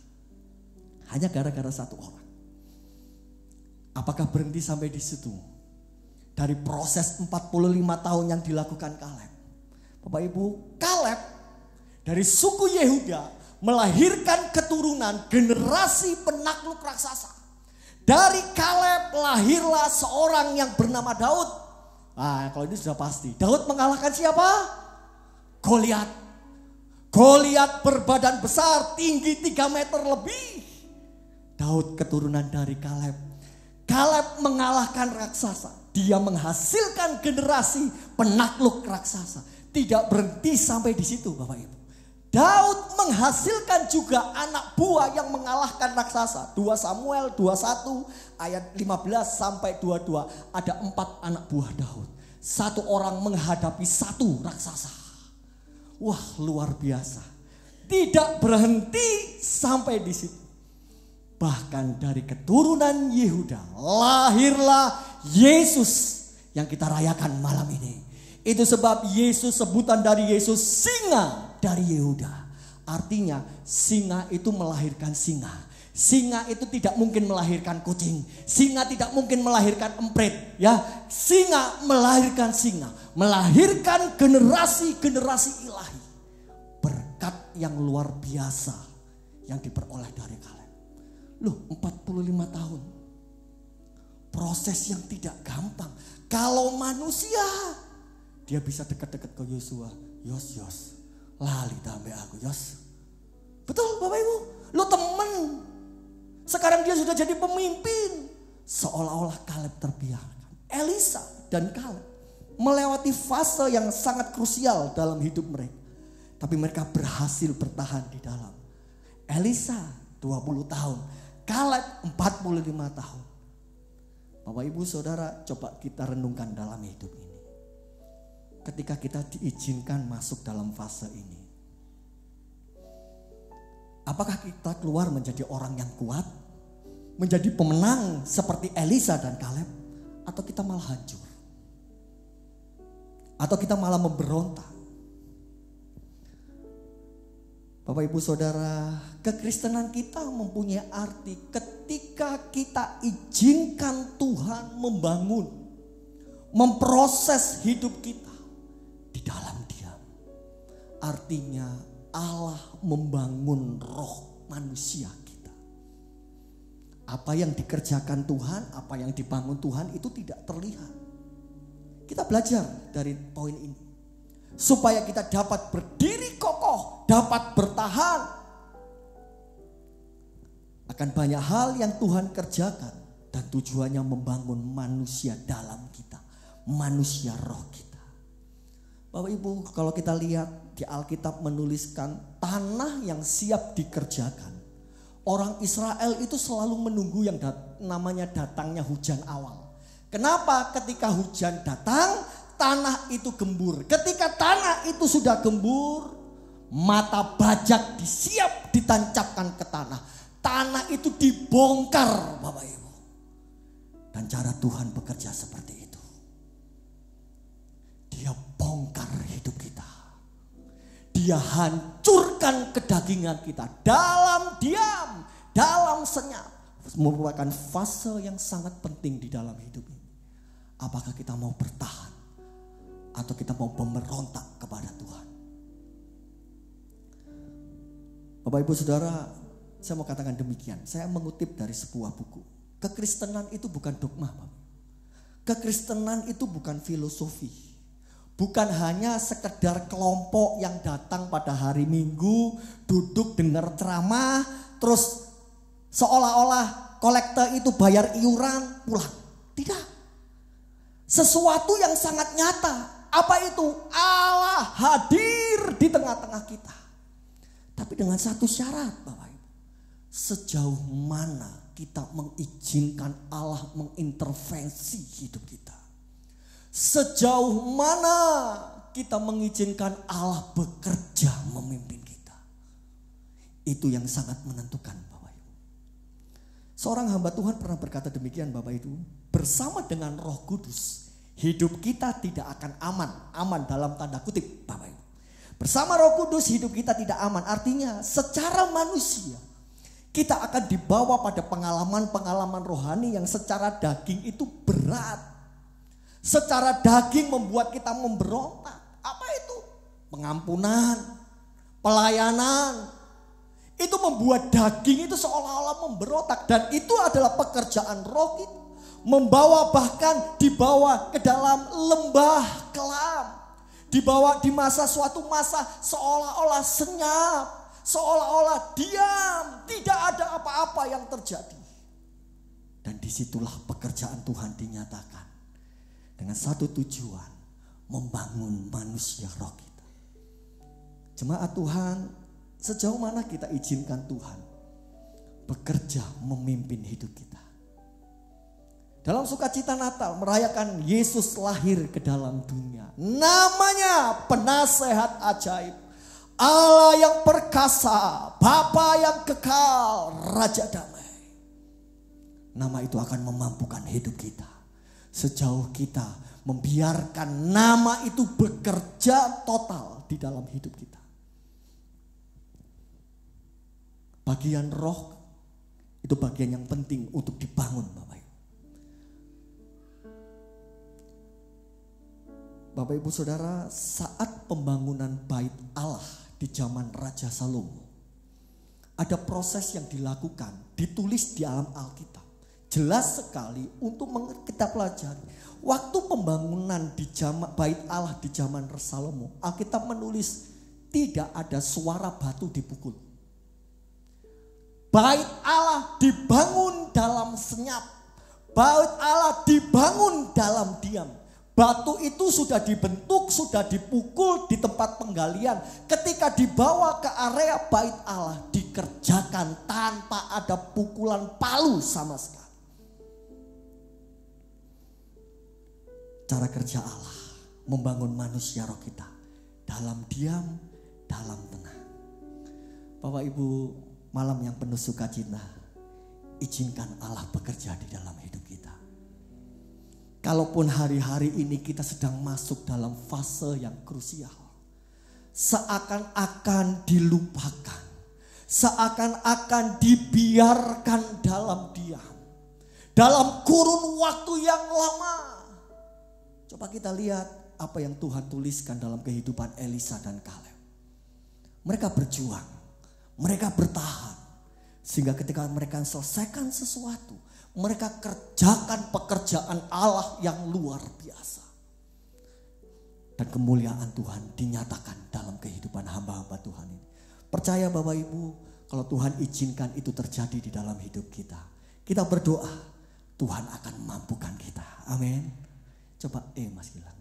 Hanya gara-gara satu orang. Apakah berhenti sampai di situ? Dari proses 45 tahun yang dilakukan Kaleb. Bapak Ibu, Kaleb dari suku Yehuda melahirkan keturunan generasi penakluk raksasa. Dari Kaleb lahirlah seorang yang bernama Daud. Nah, kalau ini sudah pasti. Daud mengalahkan siapa? Goliat. Goliat berbadan besar, tinggi 3 meter lebih. Daud keturunan dari Kaleb. Kaleb mengalahkan raksasa. Dia menghasilkan generasi penakluk raksasa. Tidak berhenti sampai di situ Bapak Ibu. Daud menghasilkan juga anak buah yang mengalahkan raksasa. 2 Samuel 21 ayat 15 sampai 22. Ada 4 anak buah Daud. 1 orang menghadapi 1 raksasa. Wah, luar biasa. Tidak berhenti sampai di situ. Bahkan dari keturunan Yehuda lahirlah Yesus yang kita rayakan malam ini. Itu sebab Yesus, sebutan dari Yesus singa dari Yehuda. Artinya singa itu melahirkan singa. Singa itu tidak mungkin melahirkan kucing. Singa tidak mungkin melahirkan emprit. Ya, singa melahirkan singa. Melahirkan generasi-generasi ilahi. Berkat yang luar biasa yang diperoleh dari Kaleb. Loh, 45 tahun. Proses yang tidak gampang. Kalau manusia, dia bisa dekat-dekat ke Yosua. Yos, lali tambe aku, Yos. Betul Bapak Ibu? Lo temen. Sekarang dia sudah jadi pemimpin. Seolah-olah Kaleb terbiarkan. Elisa dan Kaleb melewati fase yang sangat krusial dalam hidup mereka. Tapi mereka berhasil bertahan di dalam. Elisa 20 tahun. Kaleb 45 tahun. Bapak Ibu Saudara, coba kita renungkan dalam hidup ini. Ketika kita diizinkan masuk dalam fase ini, apakah kita keluar menjadi orang yang kuat, menjadi pemenang seperti Elisa dan Kaleb, atau kita malah hancur, atau kita malah memberontak? Bapak Ibu Saudara, kekristenan kita mempunyai arti ketika kita izinkan Tuhan membangun, memproses hidup kita di dalam diam. Artinya Allah membangun roh manusia kita. Apa yang dikerjakan Tuhan, apa yang dibangun Tuhan itu tidak terlihat. Kita belajar dari poin ini. Supaya kita dapat berdiri kokoh, dapat bertahan. Akan banyak hal yang Tuhan kerjakan. Dan tujuannya membangun manusia dalam kita. Manusia roh kita. Bapak Ibu, kalau kita lihat di Alkitab menuliskan tanah yang siap dikerjakan. Orang Israel itu selalu menunggu yang namanya datangnya hujan awal. Kenapa? Ketika hujan datang, tanah itu gembur. Ketika tanah itu sudah gembur, mata bajak disiap ditancapkan ke tanah. Tanah itu dibongkar Bapak Ibu. Dan cara Tuhan bekerja seperti itu. Dia bongkar hidup kita. Dia hancurkan kedagingan kita dalam diam, dalam senyap. Merupakan fase yang sangat penting di dalam hidup ini. Apakah kita mau bertahan atau kita mau memberontak kepada Tuhan? Bapak Ibu Saudara, saya mau katakan demikian. Saya mengutip dari sebuah buku. Kekristenan itu bukan dogma, Bapak. Kekristenan itu bukan filosofi. Bukan hanya sekedar kelompok yang datang pada hari Minggu, duduk dengar ceramah, terus seolah-olah kolektor itu bayar iuran pulang. Tidak. Sesuatu yang sangat nyata. Apa itu? Allah hadir di tengah-tengah kita. Tapi dengan satu syarat, Bapak Ibu. Sejauh mana kita mengizinkan Allah mengintervensi hidup kita. Sejauh mana kita mengizinkan Allah bekerja memimpin kita. Itu yang sangat menentukan, Bapak Ibu. Seorang hamba Tuhan pernah berkata demikian, Bapak Ibu. Bersama dengan Roh Kudus, hidup kita tidak akan aman. Aman dalam tanda kutip, Bapak Ibu. Bersama Roh Kudus hidup kita tidak aman. Artinya secara manusia kita akan dibawa pada pengalaman-pengalaman rohani yang secara daging itu berat. Secara daging membuat kita memberontak. Apa itu? Pengampunan, pelayanan. Itu membuat daging itu seolah-olah memberontak. Dan itu adalah pekerjaan roh kita. Membawa bahkan dibawa ke dalam lembah kelam. Dibawa di suatu masa seolah-olah senyap. Seolah-olah diam. Tidak ada apa-apa yang terjadi. Dan disitulah pekerjaan Tuhan dinyatakan. Dengan satu tujuan. Membangun manusia roh kita. Jemaat Tuhan. Sejauh mana kita izinkan Tuhan bekerja memimpin hidup kita. Dalam sukacita Natal merayakan Yesus lahir ke dalam dunia. Namanya penasehat ajaib. Allah yang perkasa, Bapa yang kekal, Raja damai. Nama itu akan memampukan hidup kita. Sejauh kita membiarkan nama itu bekerja total di dalam hidup kita. Bagian roh itu bagian yang penting untuk dibangun, Bapak Ibu. Bapak Ibu Saudara, saat pembangunan bait Allah di zaman Raja Salomo, ada proses yang dilakukan, ditulis di dalam Alkitab. Jelas sekali untuk kita pelajari. Waktu pembangunan di zaman bait Allah di zaman Salomo, Alkitab menulis tidak ada suara batu dipukul. Bait Allah dibangun dalam senyap. Bait Allah dibangun dalam diam. Batu itu sudah dibentuk, sudah dipukul di tempat penggalian. Ketika dibawa ke area bait Allah, dikerjakan tanpa ada pukulan palu sama sekali. Cara kerja Allah membangun manusia roh kita dalam diam, dalam tenang. Bapak Ibu, malam yang penuh sukacita, izinkan Allah bekerja di dalam hidup kita. Kalaupun hari-hari ini kita sedang masuk dalam fase yang krusial, seakan-akan dilupakan, seakan-akan dibiarkan dalam diam, dalam kurun waktu yang lama. Coba kita lihat apa yang Tuhan tuliskan dalam kehidupan Elisa dan Kaleb. Mereka berjuang, mereka bertahan. Sehingga ketika mereka selesaikan sesuatu, mereka kerjakan pekerjaan Allah yang luar biasa. Dan kemuliaan Tuhan dinyatakan dalam kehidupan hamba-hamba Tuhan ini. Percaya Bapak Ibu, kalau Tuhan izinkan itu terjadi di dalam hidup kita. Kita berdoa, Tuhan akan mampukan kita. Amin. Coba Mas Gilang.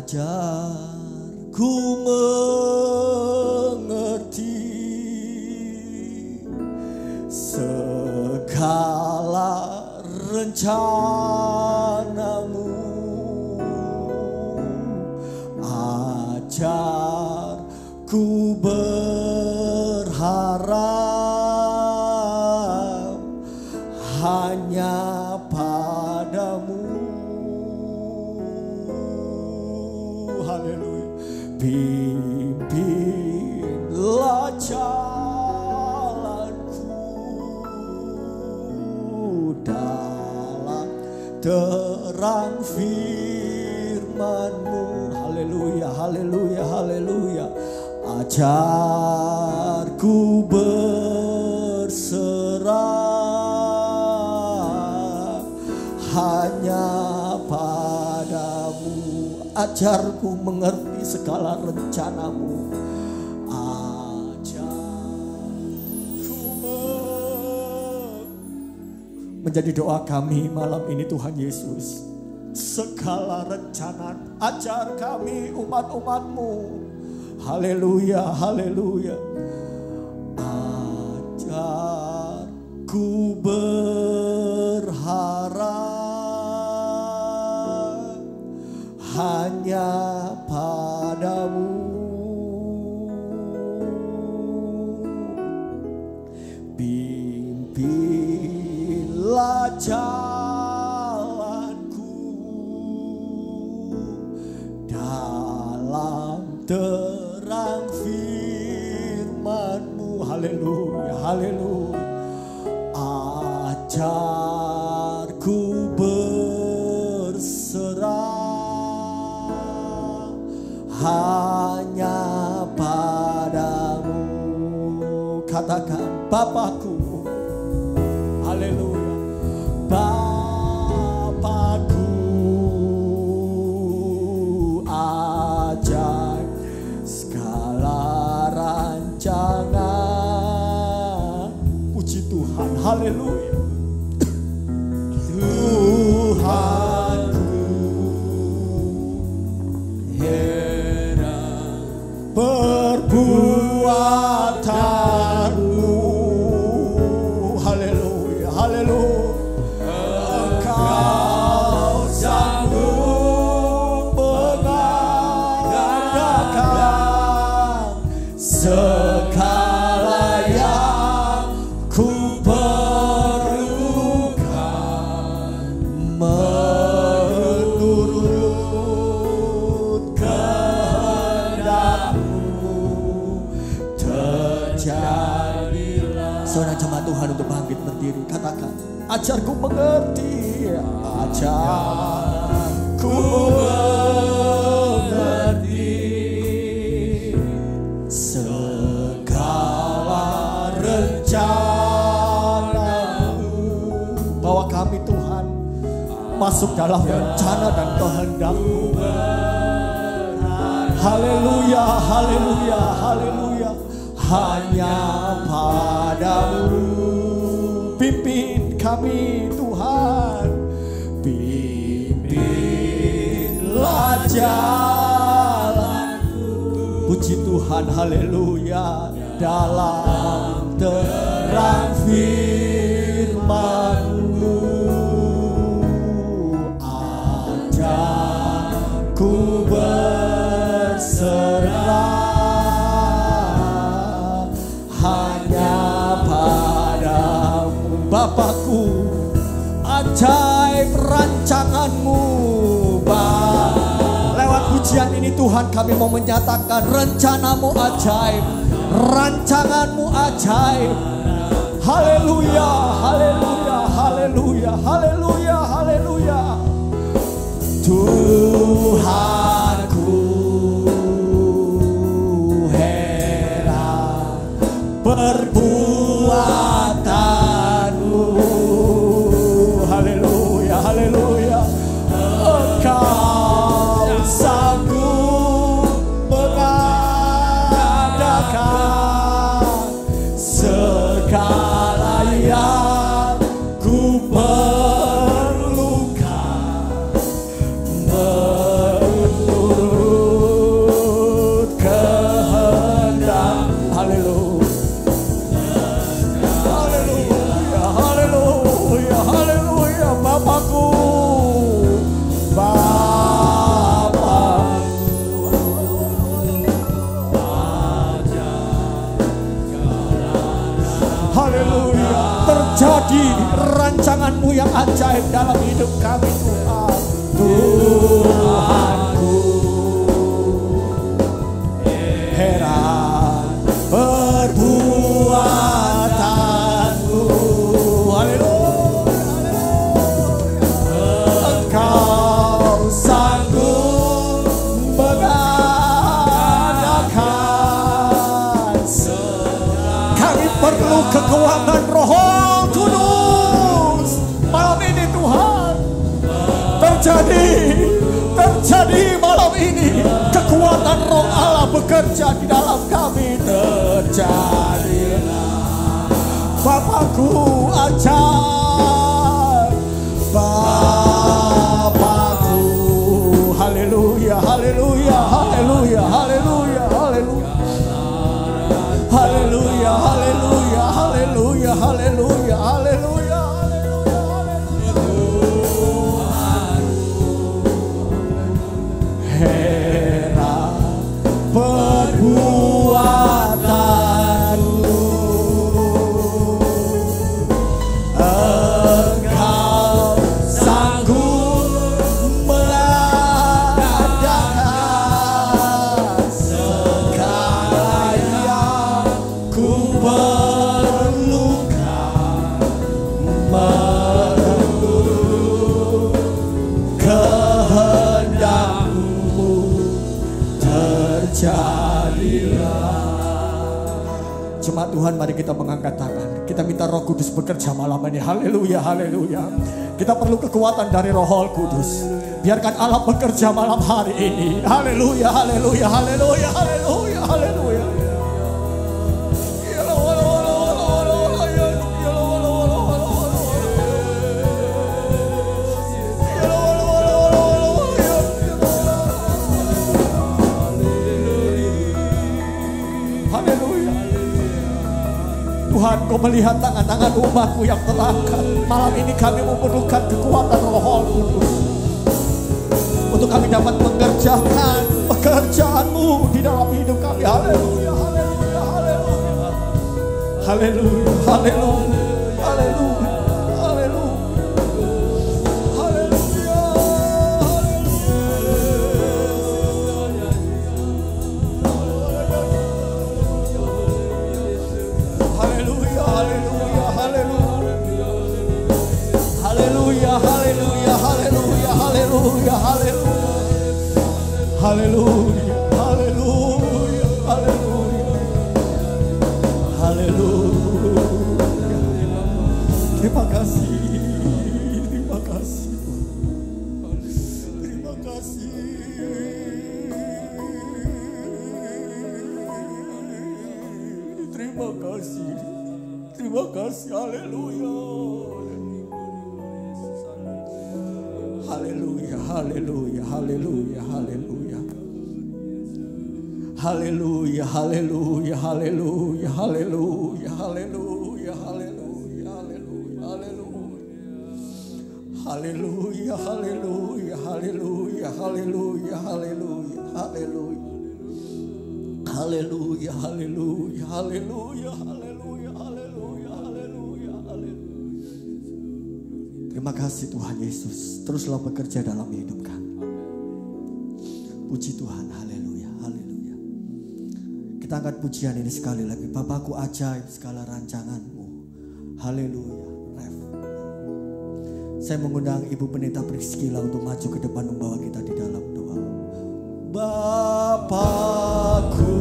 Ajarku mengerti segala rencanamu. Ajarku berharap hanya padamu. Haleluya. Pimpinlah jalanku dalam terang firman-Mu. Haleluya, haleluya, haleluya. Ajarku berserah hanya padamu. Ajarku mengerti segala rencana-Mu. Menjadi doa kami malam ini Tuhan Yesus. Segala rencana ajar kami umat-umat-Mu. Haleluya, haleluya. Ajarku berharap hanya padamu. Pimpinlah jalanku dalam terang firman-Mu. Haleluya, haleluya. Ajarku berserah hanya padamu. Katakan, Bapakku. Haleluya. Bapakku, ajaib segala rancangan. Puji Tuhan, haleluya. Tuhanku, heran perbuatan-Mu. Haleluya, haleluya. Engkau sanggup mengadakan segala yang ku perlukan menurut kehendak-Mu. Terjadilah. Seorang jemaat Tuhan untuk bangkit berdiri, katakan, ajarku mengerti, ajarku mengerti segala rencana-Mu. Bahwa kami Tuhan masuk dalam rencana dan kehendak-Mu. Haleluya, haleluya, haleluya. Hanya padamu. Pimpin kami Tuhan. Pimpinlah jalanku. Puji Tuhan, haleluya. Dalam terang firman-Mu. Ajarku berserah hanya padamu. Bapakku, ajaib rancangan-Mu. Lewat pujian ini Tuhan, kami mau menyatakan rencana-Mu ajaib, rancangan-Mu ajaib. Haleluya, haleluya, haleluya, haleluya, haleluya. Tuhanku, heran perbuatan-Mu. Haleluya, haleluya. Engkau sanggup mengadakan segala yang ku perlukan menurut kehendak. Haleluya, haleluya, haleluya, haleluya. Bapakku, haleluya. Terjadi rancangan-Mu yang ajaib dalam hidup kami Tuhan. Tuhanku, heran perbuatanmu. Haleluya. Engkau sanggup mengadakan segala. Kami perlu kekuatan Roh Kudus malam ini Tuhan. Terjadi malam ini. Kekuatan Roh Allah bekerja di dalam kami. Terjadilah Bapakku ajar, Bapakku. Haleluya, haleluya, haleluya, haleluya, haleluya. Haleluya, haleluya, haleluya, haleluya, haleluya. Heran perbuatanmu, Engkau sanggup mengadakan segala yang ku perlukan, menurut kehendakmu terjadilah. Jemaat Tuhan, mari kita mengangkat tangan. Kita minta Roh Kudus bekerja malam ini. Haleluya, haleluya. Kita perlu kekuatan dari Roh Kudus. Biarkan Allah bekerja malam hari ini. Haleluya, haleluya, haleluya, haleluya, haleluya. Tuhan, Kau melihat tangan-tangan umat-Mu yang terangkat. Malam ini kami memerlukan kekuatan Roh Kudus untuk kami dapat mengerjakan pekerjaan-Mu di dalam hidup kami. Haleluya, haleluya, haleluya. Haleluya, haleluya, haleluya, haleluya. Haleluya, haleluya, haleluya, haleluya. Terima kasih, terima kasih, terima kasih, terima kasih, terima kasih. Haleluya. Haleluya, haleluya, haleluya, haleluya. Haleluya, haleluya, haleluya, haleluya, haleluya, haleluya, haleluya, haleluya. Haleluya, haleluya, haleluya, haleluya, haleluya, haleluya. Haleluya, haleluya, haleluya, haleluya, haleluya, haleluya, haleluya. Terima kasih Tuhan Yesus. Teruslah bekerja dalam hidup kami. Puji Tuhan, haleluya, haleluya. Kita angkat pujian ini sekali lagi. Bapakku ajaib segala rancangan-Mu. Haleluya. Ref. Saya mengundang Ibu Pendeta Priscilla untuk maju ke depan membawa kita di dalam doa. Bapakku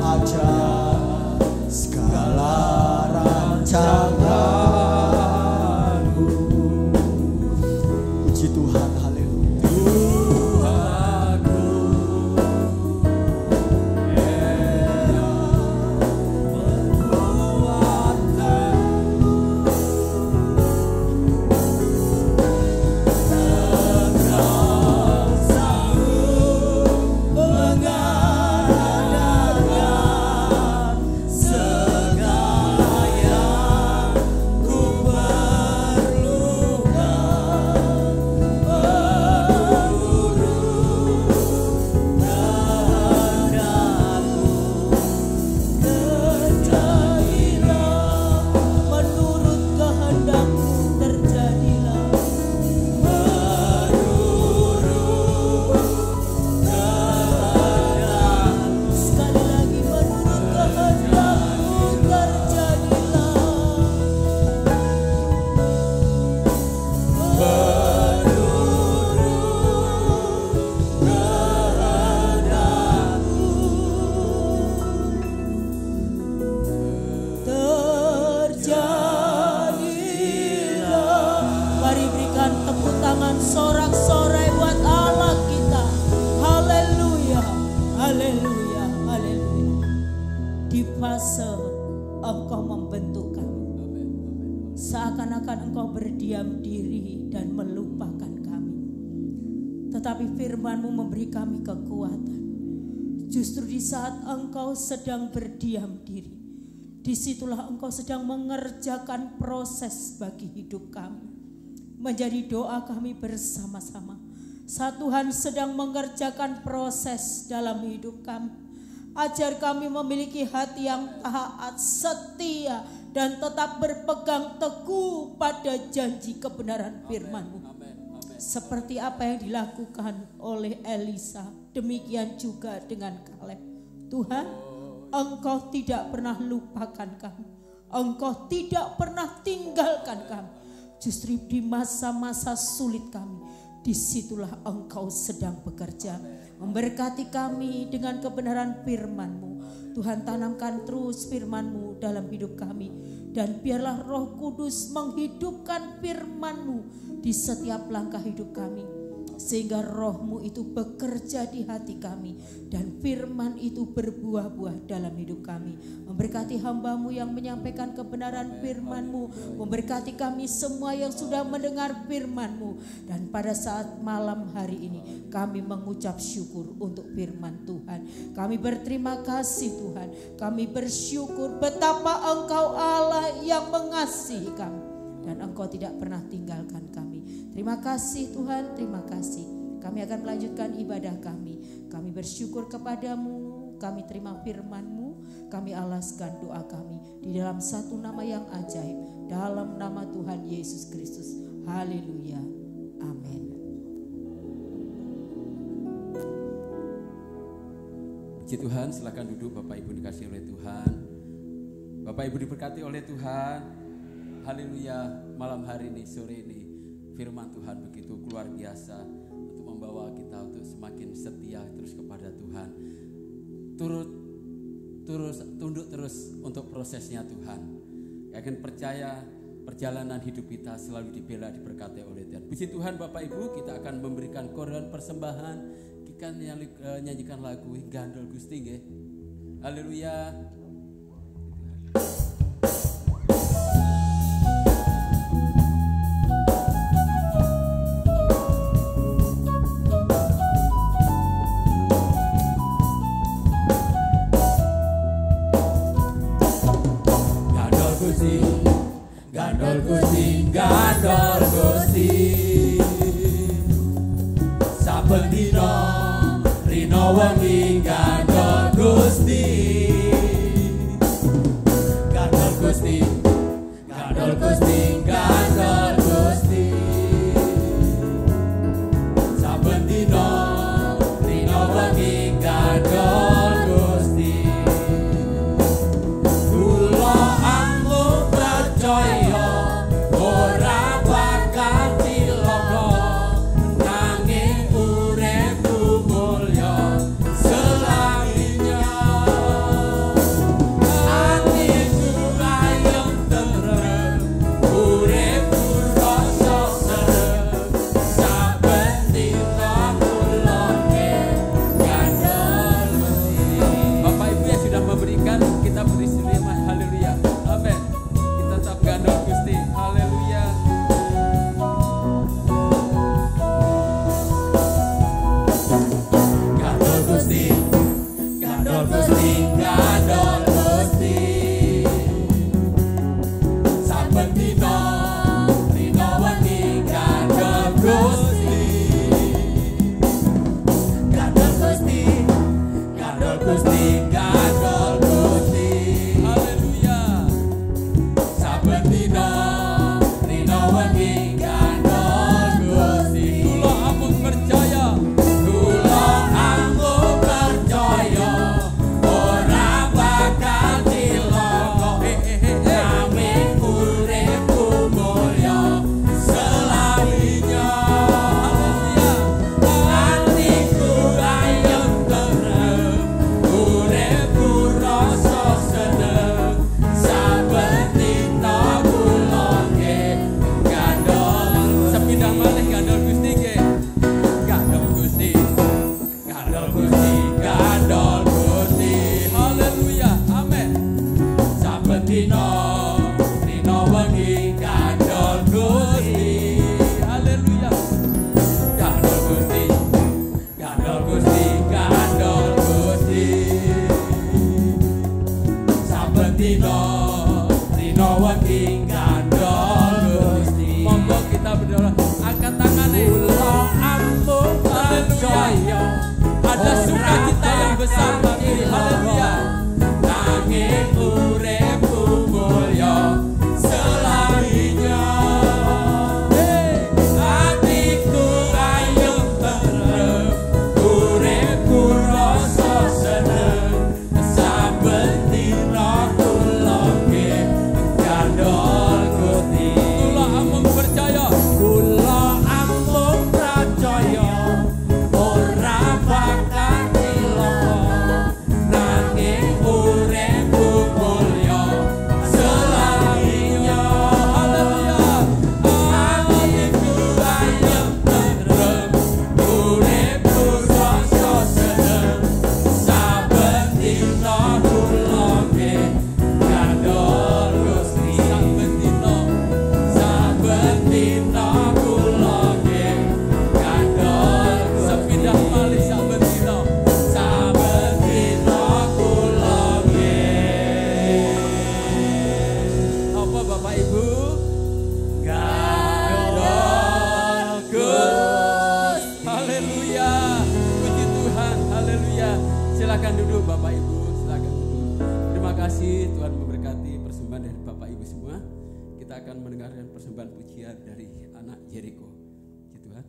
ajaib segala rancangan-Mu. Puji Tuhan, haleluya. Engkau Engkau membentuk kami. Seakan-akan Engkau berdiam diri dan melupakan kami. Tetapi firman-Mu memberi kami kekuatan. Justru di saat Engkau sedang berdiam diri, disitulah Engkau sedang mengerjakan proses bagi hidup kami. Menjadi doa kami bersama-sama. Saat Tuhan sedang mengerjakan proses dalam hidup kami, ajar kami memiliki hati yang taat, setia, dan tetap berpegang teguh pada janji kebenaran firman-Mu. Seperti apa yang dilakukan oleh Elisa, demikian juga dengan Kaleb. Tuhan, Engkau tidak pernah lupakan kami. Engkau tidak pernah tinggalkan kami. Justru di masa-masa sulit kami, disitulah Engkau sedang bekerja. Memberkati kami dengan kebenaran firman-Mu. Tuhan, tanamkan terus firman-Mu dalam hidup kami. Dan biarlah Roh Kudus menghidupkan firman-Mu di setiap langkah hidup kami. Sehingga Roh-Mu itu bekerja di hati kami. Dan firman itu berbuah-buah dalam hidup kami. Memberkati hamba-Mu yang menyampaikan kebenaran firman-Mu. Memberkati kami semua yang sudah mendengar firman-Mu. Dan pada saat malam hari ini kami mengucap syukur untuk firman Tuhan. Kami berterima kasih Tuhan. Kami bersyukur betapa Engkau Allah yang mengasihi kami. Dan Engkau tidak pernah tinggalkan kami. Terima kasih Tuhan, terima kasih. Kami akan melanjutkan ibadah kami. Kami bersyukur kepadamu, kami terima firman-Mu, kami alaskan doa kami di dalam satu nama yang ajaib, dalam nama Tuhan Yesus Kristus. Haleluya, amin. Puji Tuhan, silakan duduk Bapak Ibu dikasihi oleh Tuhan. Bapak Ibu diberkati oleh Tuhan. Haleluya, malam hari ini, sore ini firman Tuhan begitu luar biasa untuk membawa kita untuk semakin setia terus kepada Tuhan. Tunduk terus untuk prosesnya Tuhan. Yakin percaya perjalanan hidup kita selalu dibela, diberkati oleh Tuhan. Puji Tuhan Bapak Ibu, kita akan memberikan korban persembahan. Kita nyanyikan lagu Gandol Gusti nggih. Haleluya. Gandol Gusti, gandol Gusti, saben dina rina wengi gandol Gusti, gandol Gusti, gandol Gusti, gandol Gusti, saben dina rina wengi gandol Gusti. Kula anggo percaya ora bakal cilaka, nanging uripku mulya Haleluya. Ada sukacita yang besar bagi. Haleluya. Nanging uripku mulya selaminya. Hatiku ayem tentrem, uripku rasa seneng. Saben dina kula gandol Gusti. Kula amung percaya. Kula amung percaya ora bakal cilaka. Nanging uripku mulya selaminya. Haleluya. Hatiku ayem tentrem, uripku rasa seneng. Saben dina kula gandol Gusti. Saben dina. Saben dina kula gandol Gusti. Sepindah malih saben dina. Saben dina kula Apa Bapak Ibu? gandol Gusti. Haleluya. Puji Tuhan. Haleluya. Silakan duduk Bapak Ibu, silakan duduk. Terima kasih Tuhan memberkati persembahan dari Bapak Ibu semua. Kita akan mendengarkan persembahan pujian dari anak Jericho. Puji Tuhan.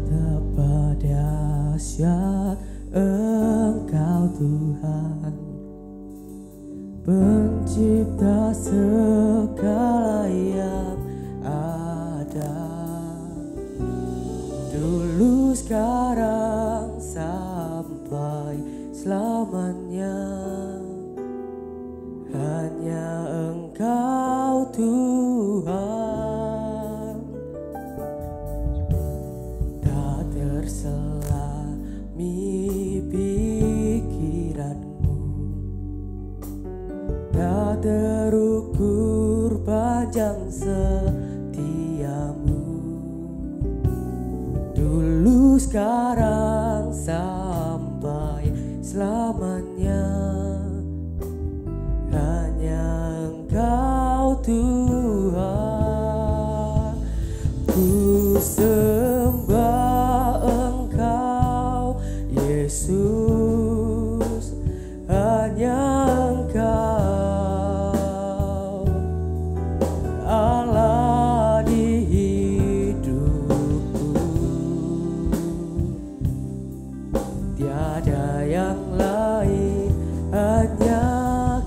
Betapa dahsyat Engkau Tuhan, pencipta segala yang ada. Dulu, sekarang, sampai selamanya. Hanya Engkau Tuhan. Tak tersela pikiranmu, tak terukur panjang setiamu. Dulu, sekarang, sampai selamanya. Hanya Engkau Tuhan. Ku sembah Engkau Yesus, hanya Engkau Allah di hidupku. Tiada yang lain, hanya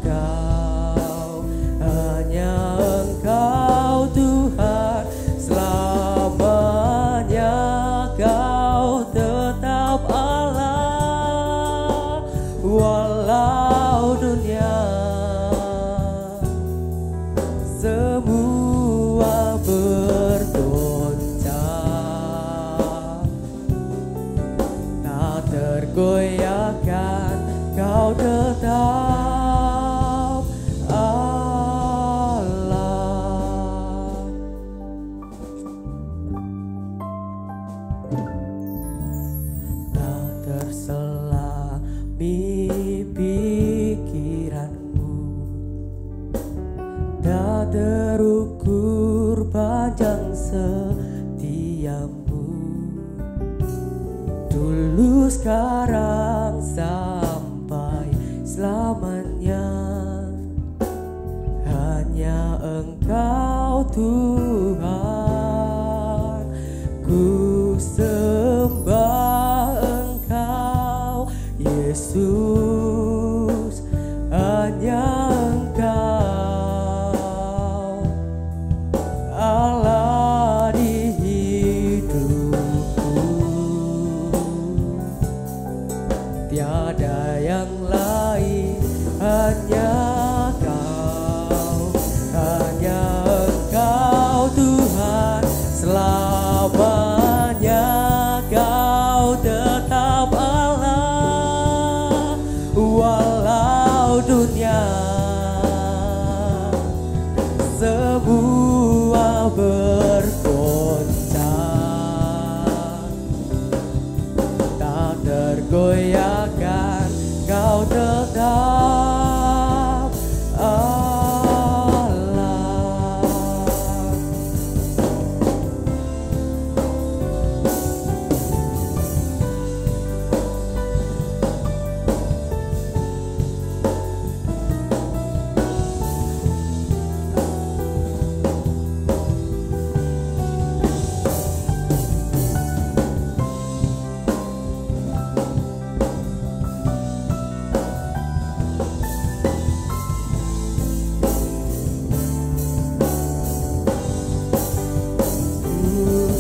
Kau, hanya Engkau Tuhan. Selamanya Kau tetap Allah, walau dunia semua bergoncang. Tak tergoyahkan, Kau tetap Allah. Tak tersela pikiranmu, tak terukur panjang setiamu. Dulu, sekarang, sampai selamanya. Hanya Engkau Tuhan. Ku sembah Engkau Yesus, hanya Engkau Allah di hidupku. tiada yang lain, hanya Kau, hanya Engkau Tuhan, selamanya Kau tetap Allah, walau dunia semua bergoncang, tak tergoyahkan Kau tetap Allah.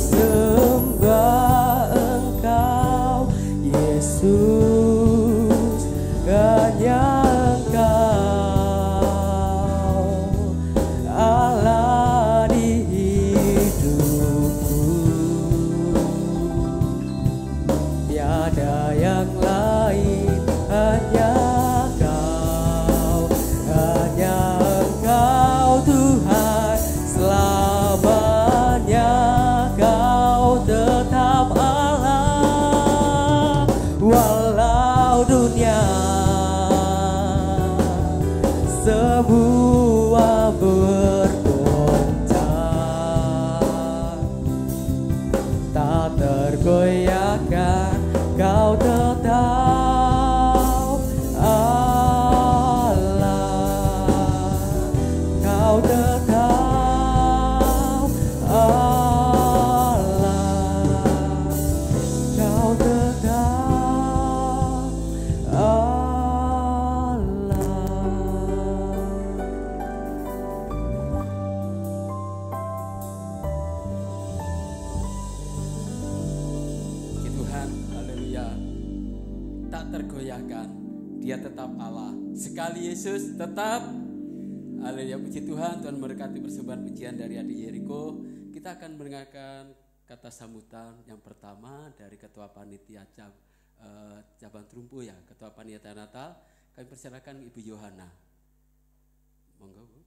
Sembah Engkau Yesus, hanya Engkau Allah di hidupku, tiada yang lain, hanya Kau, hanya Engkau Tuhan, selamanya Kau tetap Allah, walau dunia semua bergoncang, tak tergoyahkan Kau tetap Allah, Kau tetap Allah, Kau tetap Allah. Puji Tuhan, haleluya. Tak tergoyahkan, Dia tetap Allah. Sekali Yesus tetap. Haleluya, puji Tuhan. Tuhan memberkati persembahan pujian dari adik Yeriko. Kita akan mendengarkan kata sambutan yang pertama dari Ketua Panitia Cabang Trumpu ya, Ketua Panitia Natal. Kami persilakan Ibu Yohana. Monggo Bu.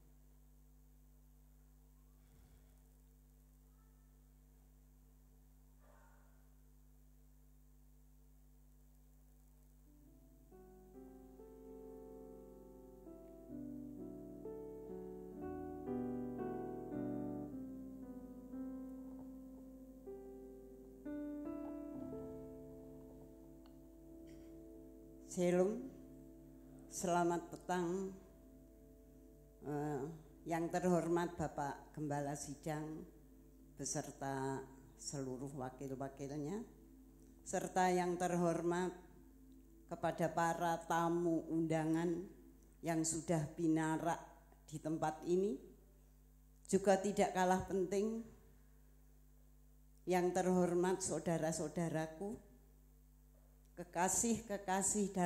Shalom, selamat petang. Yang terhormat Bapak Gembala Sidang beserta seluruh wakil-wakilnya, serta yang terhormat kepada para tamu undangan yang sudah binarak di tempat ini, juga tidak kalah penting yang terhormat saudara-saudaraku, kekasih-kekasih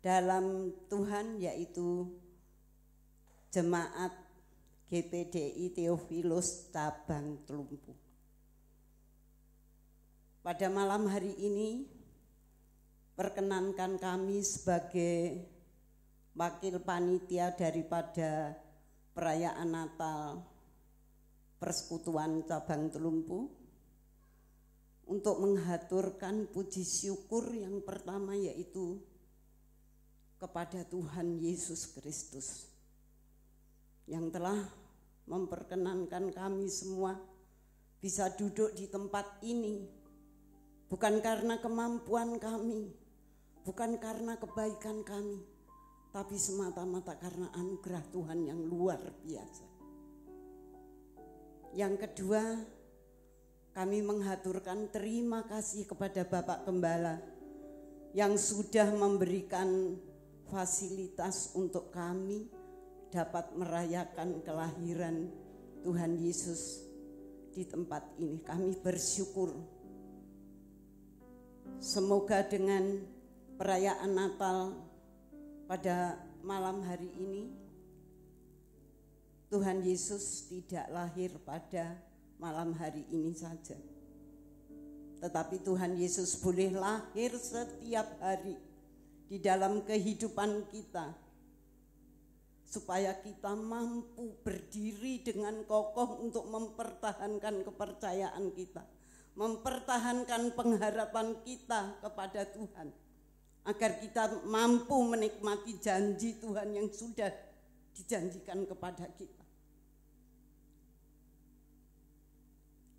dalam Tuhan, yaitu Jemaat GPDI Theophilus Cabang Tlumpu. Pada malam hari ini, perkenankan kami sebagai wakil panitia daripada perayaan Natal Persekutuan Cabang Tlumpu untuk menghaturkan puji syukur yang pertama, yaitu kepada Tuhan Yesus Kristus yang telah memperkenankan kami semua bisa duduk di tempat ini, bukan karena kemampuan kami, bukan karena kebaikan kami, tapi semata-mata karena anugerah Tuhan yang luar biasa. Yang kedua, kami menghaturkan terima kasih kepada Bapak Gembala yang sudah memberikan fasilitas untuk kami dapat merayakan kelahiran Tuhan Yesus di tempat ini. Kami bersyukur. Semoga dengan perayaan Natal pada malam hari ini, Tuhan Yesus tidak lahir pada malam hari ini saja. Tetapi Tuhan Yesus boleh lahir setiap hari di dalam kehidupan kita, supaya kita mampu berdiri dengan kokoh untuk mempertahankan kepercayaan kita, mempertahankan pengharapan kita kepada Tuhan, agar kita mampu menikmati janji Tuhan yang sudah dijanjikan kepada kita.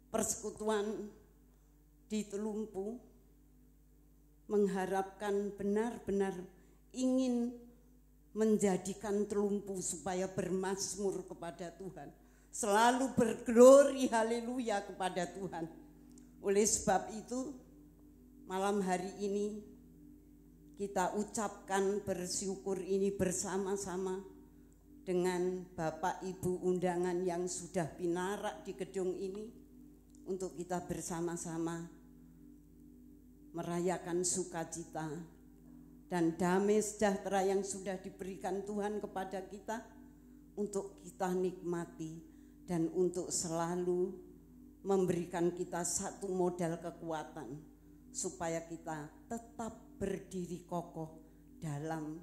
Persekutuan di Telumpu mengharapkan benar-benar ingin menjadikan Telumpu supaya bermazmur kepada Tuhan, selalu berglori haleluya kepada Tuhan. Oleh sebab itu, malam hari ini kita ucapkan bersyukur ini bersama-sama dengan Bapak Ibu undangan yang sudah pinarak di gedung ini, untuk kita bersama-sama merayakan sukacita dan damai sejahtera yang sudah diberikan Tuhan kepada kita, untuk kita nikmati dan untuk selalu memberikan kita satu modal kekuatan supaya kita tetap berdiri kokoh dalam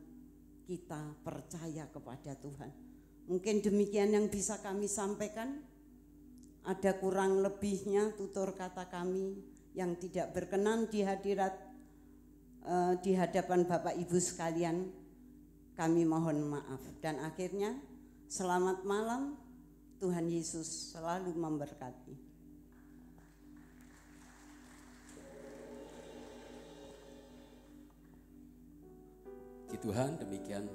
kita percaya kepada Tuhan. Mungkin demikian yang bisa kami sampaikan. Ada kurang lebihnya tutur kata kami yang tidak berkenan di hadapan Bapak Ibu sekalian, kami mohon maaf. Dan akhirnya selamat malam, Tuhan Yesus selalu memberkati. Puji Tuhan, demikian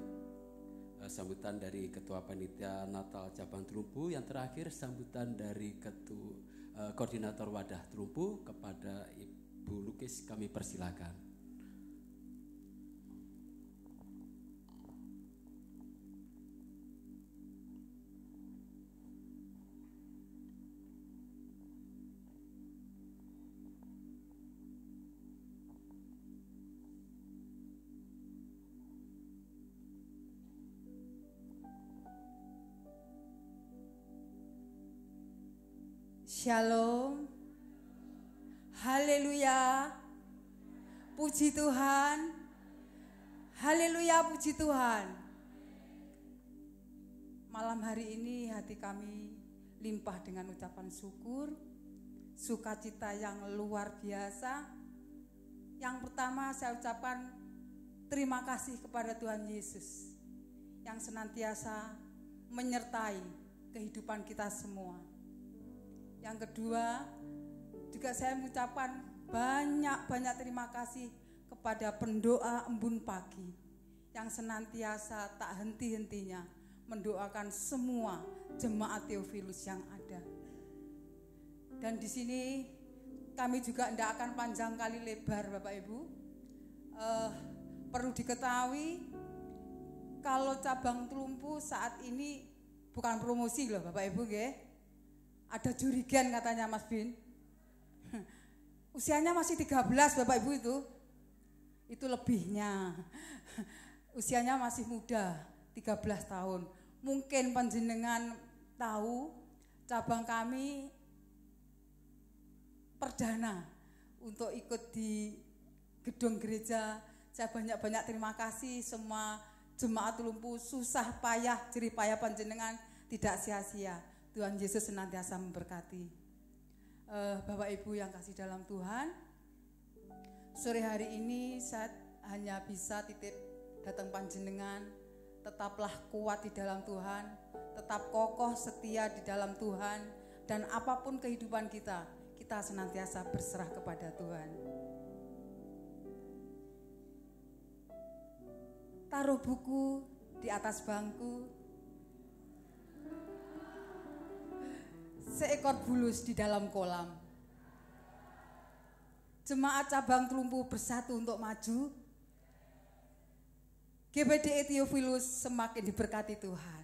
sambutan dari Ketua Panitia Natal Cabang Telumpu. Yang terakhir sambutan dari Koordinator Wadah Telumpu kepada Ibu Lukis, kami persilakan. Shalom, haleluya, puji Tuhan, haleluya, puji Tuhan. Malam hari ini hati kami limpah dengan ucapan syukur, sukacita yang luar biasa. Yang pertama saya ucapkan terima kasih kepada Tuhan Yesus yang senantiasa menyertai kehidupan kita semua. Yang kedua, juga saya mengucapkan banyak-banyak terima kasih kepada pendoa Embun Pagi yang senantiasa tak henti-hentinya mendoakan semua jemaat Theophilus yang ada. Dan di sini kami juga tidak akan panjang kali lebar, Bapak Ibu. Perlu diketahui kalau cabang Telumpu saat ini bukan promosi loh, Bapak Ibu, nggih. Ada jurigan katanya Mas Bin. Usianya masih 13 Bapak Ibu itu lebihnya. Usianya masih muda, 13 tahun. Mungkin panjenengan tahu cabang kami perdana untuk ikut di gedung gereja. Saya banyak-banyak terima kasih semua jemaat Telumpu, susah payah, jerih payah panjenengan tidak sia-sia. Tuhan Yesus senantiasa memberkati. Bapak Ibu yang kasih dalam Tuhan, sore hari ini saya hanya bisa titip datang panjenengan, tetaplah kuat di dalam Tuhan, tetap kokoh setia di dalam Tuhan, dan apapun kehidupan kita, kita senantiasa berserah kepada Tuhan. Taruh buku di atas bangku, seekor bulus di dalam kolam. Jemaat cabang Telumpu bersatu untuk maju. GPDI Theophilus semakin diberkati Tuhan.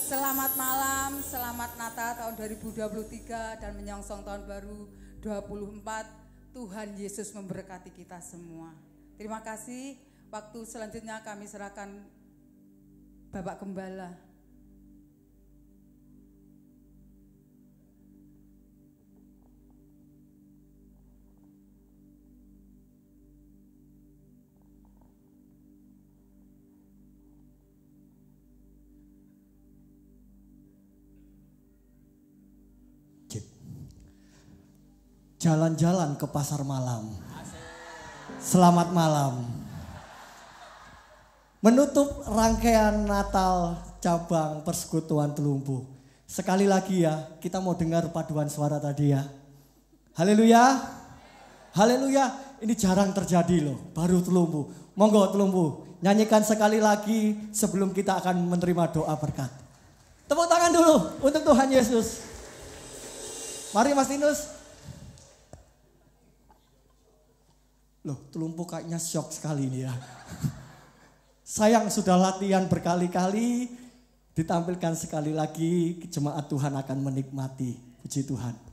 Selamat malam, selamat Natal tahun 2023 dan menyongsong tahun baru 24. Tuhan Yesus memberkati kita semua. Terima kasih. Waktu selanjutnya kami serahkan Bapak Gembala. Jalan-jalan ke pasar malam. Selamat malam. Menutup rangkaian Natal cabang Persekutuan Telumbu. Sekali lagi ya, kita mau dengar paduan suara tadi ya. Haleluya. Haleluya. Ini jarang terjadi loh, baru Telumbu. Monggo Telumbu, nyanyikan sekali lagi sebelum kita akan menerima doa berkat. Tepuk tangan dulu untuk Tuhan Yesus. Mari Mas Tinus. Loh, Telumbu kayaknya shock sekali ini ya. Sayang sudah latihan berkali-kali, ditampilkan sekali lagi, jemaat Tuhan akan menikmati. Puji Tuhan.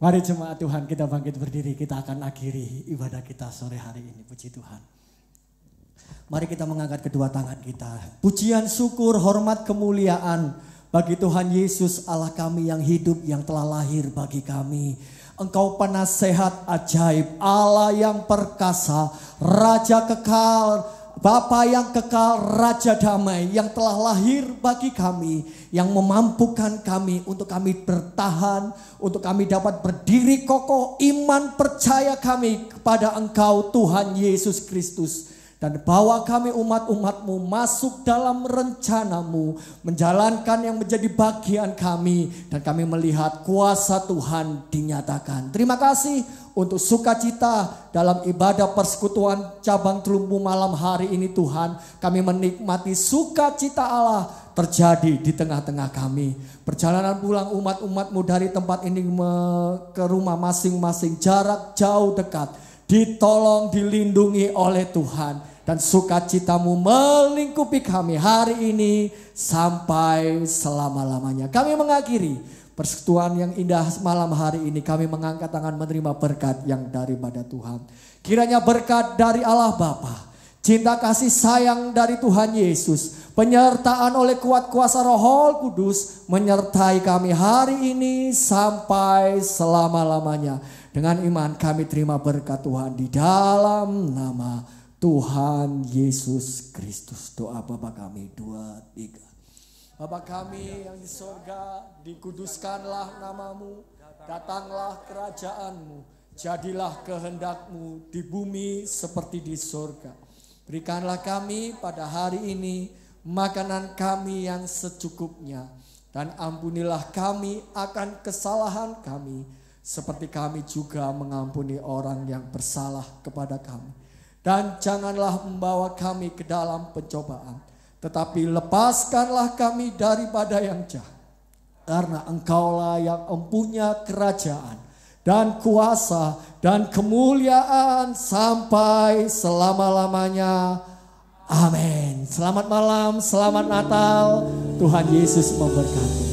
Mari jemaat Tuhan, kita bangkit berdiri, kita akan akhiri ibadah kita sore hari ini. Puji Tuhan. Mari kita mengangkat kedua tangan kita. Pujian, syukur, hormat, kemuliaan bagi Tuhan Yesus Allah kami yang hidup, yang telah lahir bagi kami. Engkau penasehat ajaib, Allah yang perkasa, Raja kekal, Bapa yang kekal, Raja damai yang telah lahir bagi kami, yang memampukan kami untuk kami bertahan, untuk kami dapat berdiri kokoh, iman percaya kami kepada Engkau Tuhan Yesus Kristus. Dan bawa kami umat-umat-Mu masuk dalam rencana-Mu, menjalankan yang menjadi bagian kami, dan kami melihat kuasa Tuhan dinyatakan. Terima kasih untuk sukacita dalam ibadah persekutuan cabang Telumbu malam hari ini Tuhan. Kami menikmati sukacita Allah terjadi di tengah-tengah kami. Perjalanan pulang umat-umat-Mu dari tempat ini ke rumah masing-masing, jarak jauh dekat, ditolong, dilindungi oleh Tuhan. Dan sukacita-Mu melingkupi kami hari ini sampai selama-lamanya. Kami mengakhiri persekutuan yang indah malam hari ini. Kami mengangkat tangan menerima berkat yang daripada Tuhan. Kiranya berkat dari Allah Bapa, cinta kasih sayang dari Tuhan Yesus, penyertaan oleh kuat kuasa Roh Kudus menyertai kami hari ini sampai selama-lamanya. Dengan iman kami terima berkat Tuhan di dalam nama Tuhan Yesus Kristus. Doa Bapa kami 2, 3. Bapa kami yang di sorga, dikuduskanlah namamu, datanglah kerajaan-Mu, jadilah kehendak-Mu di bumi seperti di sorga. Berikanlah kami pada hari ini makanan kami yang secukupnya, dan ampunilah kami akan kesalahan kami, seperti kami juga mengampuni orang yang bersalah kepada kami. Dan janganlah membawa kami ke dalam pencobaan, tetapi lepaskanlah kami daripada yang jahat. Karena Engkaulah yang mempunyai kerajaan dan kuasa dan kemuliaan sampai selama-lamanya. Amin. Selamat malam, selamat Natal. Tuhan Yesus memberkati.